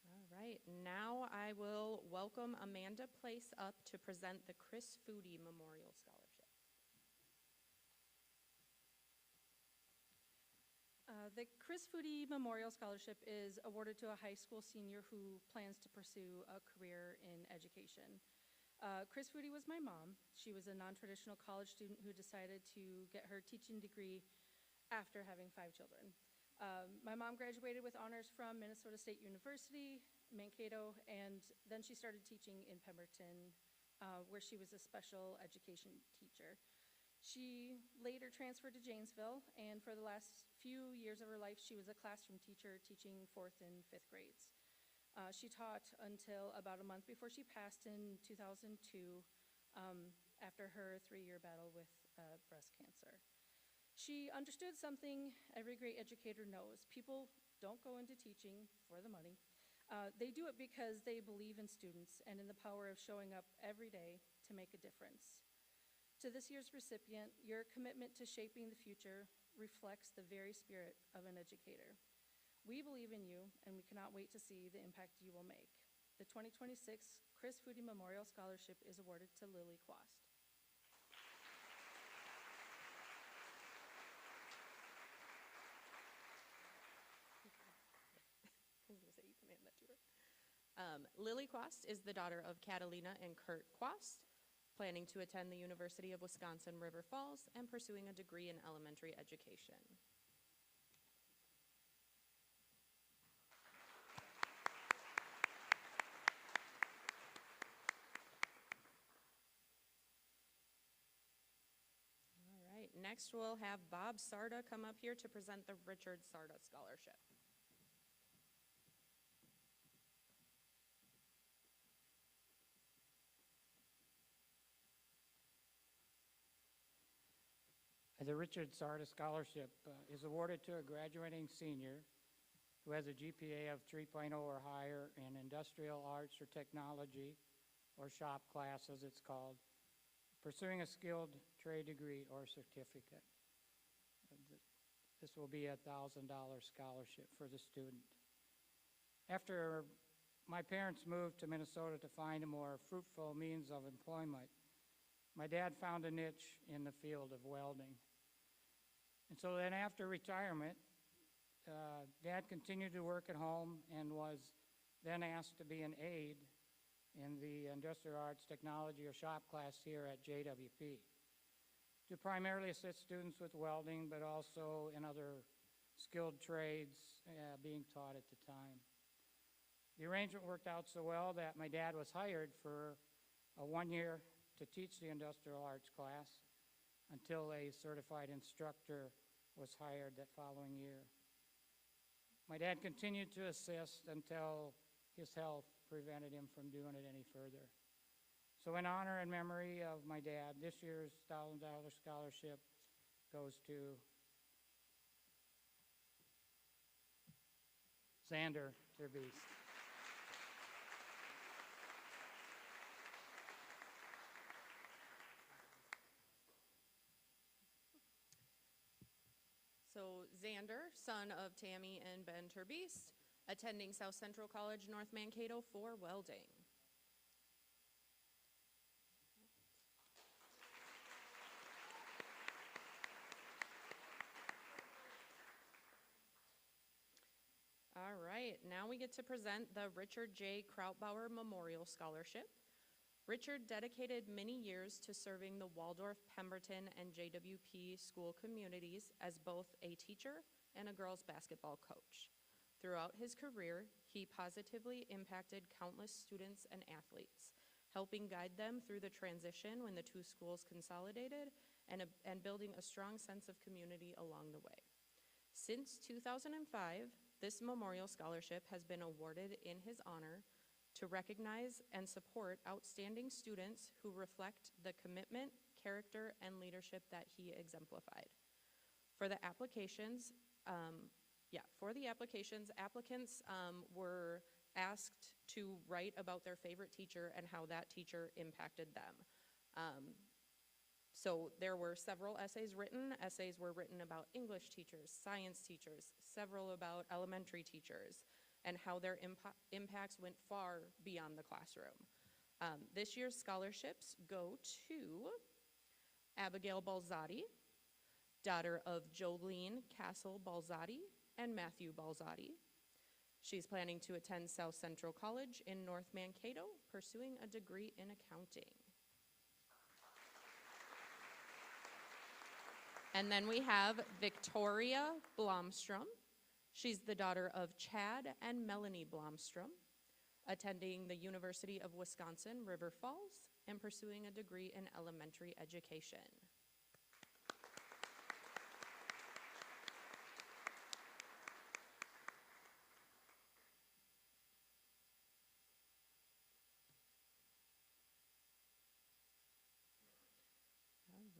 All right, now I will welcome Amanda Place up to present the Chris Foodie Memorial Scholarship. The Chris Foodie Memorial Scholarship is awarded to a high school senior who plans to pursue a career in education. Chris Foodie was my mom. She was a non-traditional college student who decided to get her teaching degree after having 5 children. My mom graduated with honors from Minnesota State University, Mankato, and then she started teaching in Pemberton, where she was a special education teacher. She later transferred to Janesville, and for the last few years of her life, she was a classroom teacher teaching 4th and 5th grades. She taught until about a month before she passed in 2002 after her 3-year battle with breast cancer. She understood something every great educator knows. People don't go into teaching for the money. They do it because they believe in students and in the power of showing up every day to make a difference. To this year's recipient, your commitment to shaping the future reflects the very spirit of an educator. We believe in you, and we cannot wait to see the impact you will make. The 2026 Chris Foodie Memorial Scholarship is awarded to Lily Quast. I was going to say, you can hand that to her. Lily Quast is the daughter of Catalina and Kurt Quast, planning to attend the University of Wisconsin River Falls and pursuing a degree in elementary education. All right, next we'll have Bob Sarda come up here to present the Richard Sarda Scholarship. The Richard Sarda Scholarship is awarded to a graduating senior who has a GPA of 3.0 or higher in industrial arts or technology, or shop class as it's called, pursuing a skilled trade degree or certificate. This will be a $1,000 scholarship for the student. After my parents moved to Minnesota to find a more fruitful means of employment, my dad found a niche in the field of welding. And so then after retirement, Dad continued to work at home and was then asked to be an aide in the industrial arts, technology, or shop class here at JWP to primarily assist students with welding, but also in other skilled trades being taught at the time. The arrangement worked out so well that my dad was hired for 1 year to teach the industrial arts class until a certified instructor was hired that following year. My dad continued to assist until his health prevented him from doing it any further. So in honor and memory of my dad, this year's $1,000 scholarship goes to Xander Terbeest. So Xander, son of Tammy and Ben Terbeest, attending South Central College, North Mankato for welding. All right, now we get to present the Richard J. Krautbauer Memorial Scholarship. Richard dedicated many years to serving the Waldorf, Pemberton, and JWP school communities as both a teacher and a girls' basketball coach. Throughout his career, he positively impacted countless students and athletes, helping guide them through the transition when the two schools consolidated and building a strong sense of community along the way. Since 2005, this memorial scholarship has been awarded in his honor to recognize and support outstanding students who reflect the commitment, character, and leadership that he exemplified. For the applications, applicants were asked to write about their favorite teacher and how that teacher impacted them. So there were several essays written. Essays were written about English teachers, science teachers, several about elementary teachers, and how their impacts went far beyond the classroom. This year's scholarships go to Abigail Balzati, daughter of Jolene Castle Balzati and Matthew Balzati. She's planning to attend South Central College in North Mankato, pursuing a degree in accounting. And then we have Victoria Blomstrom. She's the daughter of Chad and Melanie Blomstrom, attending the University of Wisconsin, River Falls, and pursuing a degree in elementary education.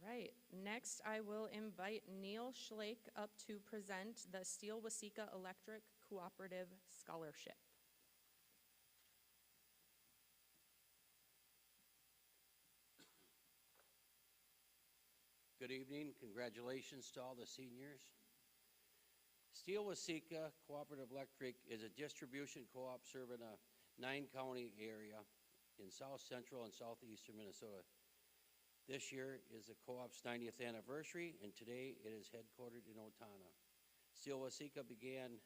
All right, next I will invite Neil Schlake up to present the Steele-Waseca Electric Cooperative Scholarship. Good evening. Congratulations to all the seniors. Steele-Waseca Cooperative Electric is a distribution co-op serving a 9-county area in south central and southeastern Minnesota. This year is the co-op's 90th anniversary, and today it is headquartered in Otana. Steele-Waseca began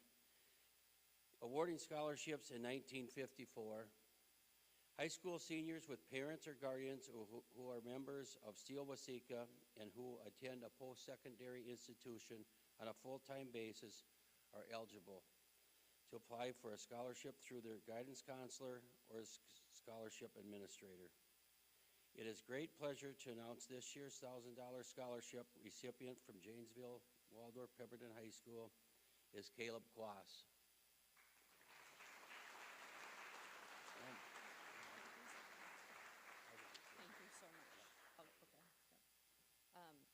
awarding scholarships in 1954. High school seniors with parents or guardians who are members of Steele-Waseca and who attend a post-secondary institution on a full-time basis are eligible to apply for a scholarship through their guidance counselor or scholarship administrator. It is great pleasure to announce this year's $1,000 scholarship recipient from Janesville Waldorf Pemberton High School is Caleb Kloss.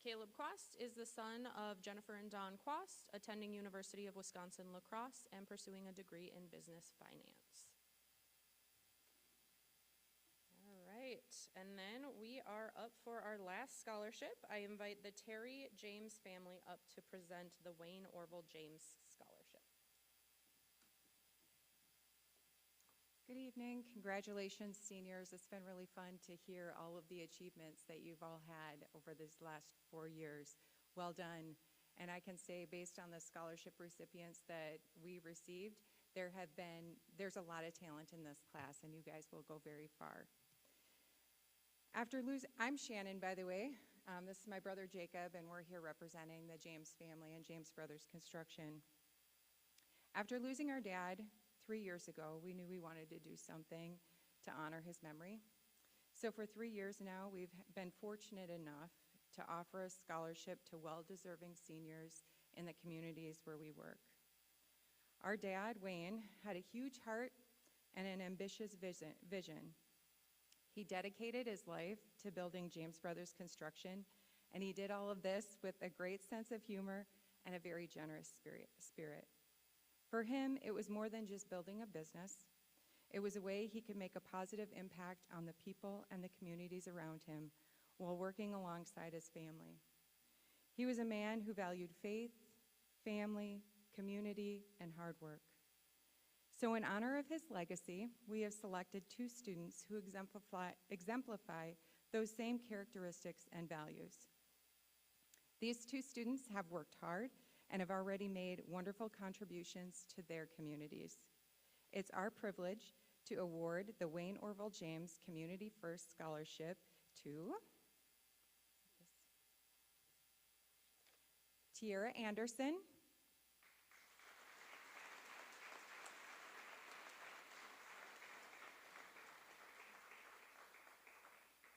Caleb Quast is the son of Jennifer and Don Quast, attending University of Wisconsin-La Crosse and pursuing a degree in business finance. All right, and then we are up for our last scholarship. I invite the Terry James family up to present the Wayne Orville James Scholarship. Good evening. Congratulations, seniors. It's been really fun to hear all of the achievements that you've all had over these last 4 years. Well done. And I can say, based on the scholarship recipients that we received, there's a lot of talent in this class, and you guys will go very far. I'm Shannon, by the way. This is my brother Jacob, and we're here representing the James family and James Brothers Construction. After losing our dad 3 years ago, we knew we wanted to do something to honor his memory. So for 3 years now, we've been fortunate enough to offer a scholarship to well-deserving seniors in the communities where we work. Our dad, Wayne, had a huge heart and an ambitious vision. He dedicated his life to building James Brothers Construction, and he did all of this with a great sense of humor and a very generous spirit. For him, it was more than just building a business. It was a way he could make a positive impact on the people and the communities around him while working alongside his family. He was a man who valued faith, family, community, and hard work. So in honor of his legacy, we have selected 2 students who exemplify those same characteristics and values. These 2 students have worked hard and have already made wonderful contributions to their communities. It's our privilege to award the Wayne Orville James Community First Scholarship to Tiara Anderson,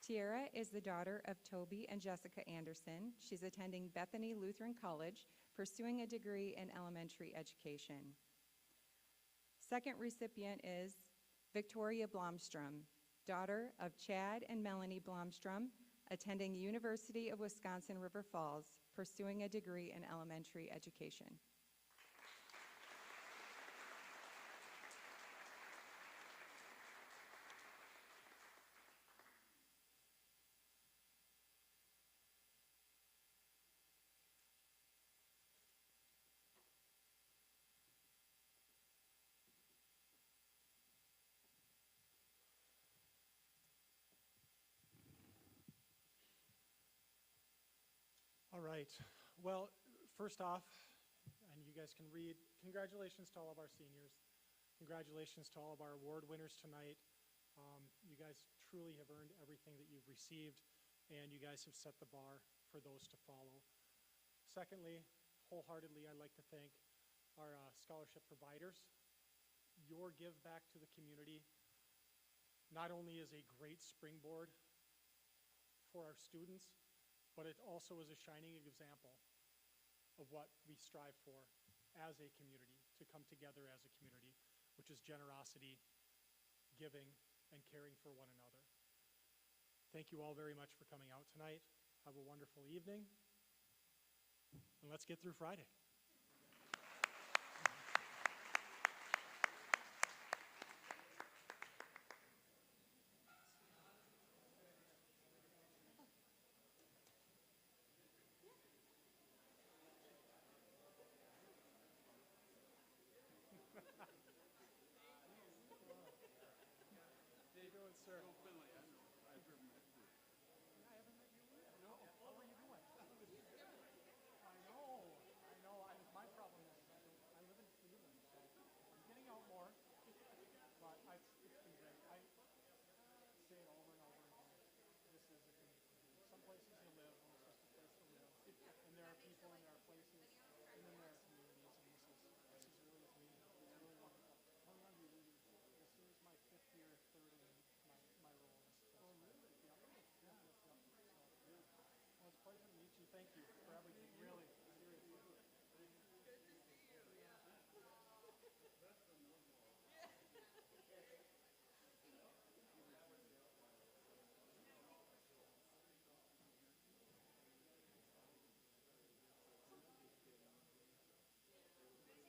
Tiara is the daughter of Toby and Jessica Anderson. She's attending Bethany Lutheran College, pursuing a degree in elementary education. Second recipient is Victoria Blomstrom, daughter of Chad and Melanie Blomstrom, attending University of Wisconsin River Falls, pursuing a degree in elementary education. right. Well, first off, and you guys can read, congratulations to all of our seniors. Congratulations to all of our award winners tonight. You guys truly have earned everything that you've received, and you guys have set the bar for those to follow. Secondly, wholeheartedly, I'd like to thank our scholarship providers. Your give back to the community not only is a great springboard for our students, but it also is a shining example of what we strive for as a community, to come together as a community, which is generosity, giving, and caring for one another. Thank you all very much for coming out tonight. Have a wonderful evening, and let's get through Friday. How you doing, sir? My problem is I live in Cleveland, so I'm getting out more, but it's been great. I say it over and over again. This is a community. Some places you live, and it's just a place to live. And there are people, and there are places, and then there are communities, and this is really a community. It's really wonderful. How long have you been here? This is my 5th year, third in my role as president. Oh, really? Yep. Yep. So, well, it's a pleasure to meet you. Thank you for everything. Really, seriously. Yeah, you take the ones you'll see. I'll clean up what's left over. Yeah, no idea. Well, I take fresh ones. Oh, yeah. When I saw it back, I'm like, there's no way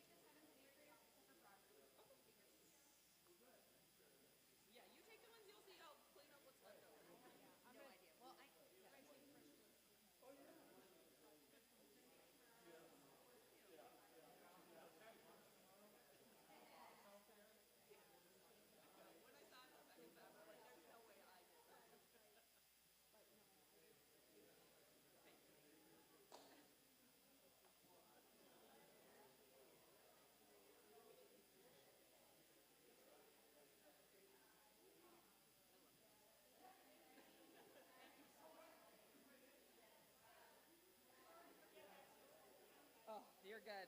I did that. But no, thank you. Oh, you're good.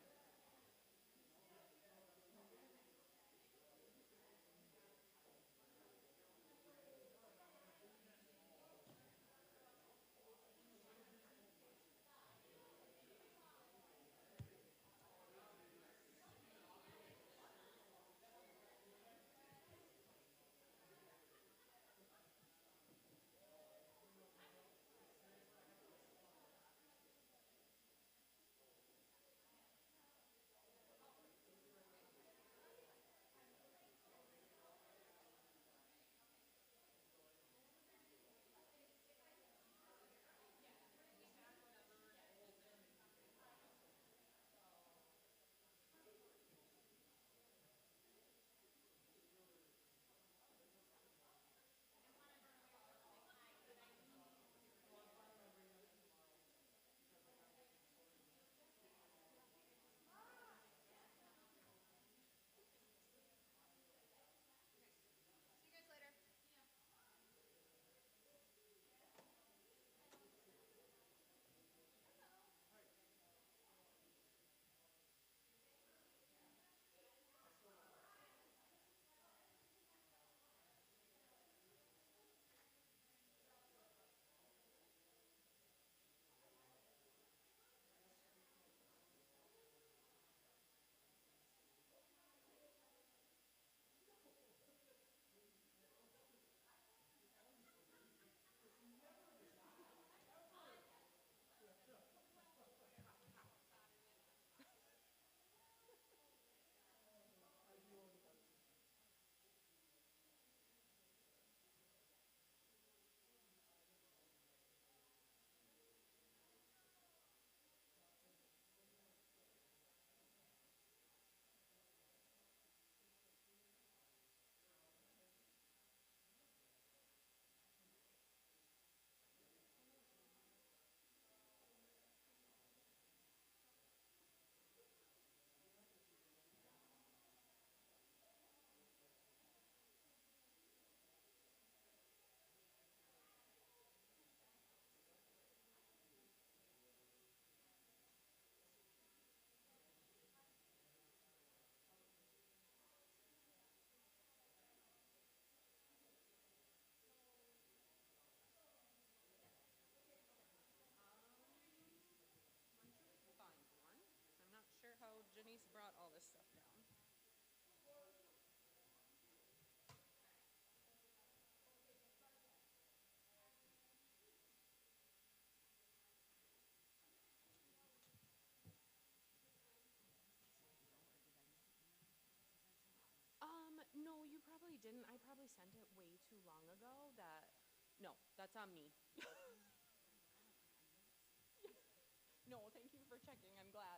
actually didn't. I probably sent it way too long ago that, no, that's on me. No, thank you for checking. I'm glad.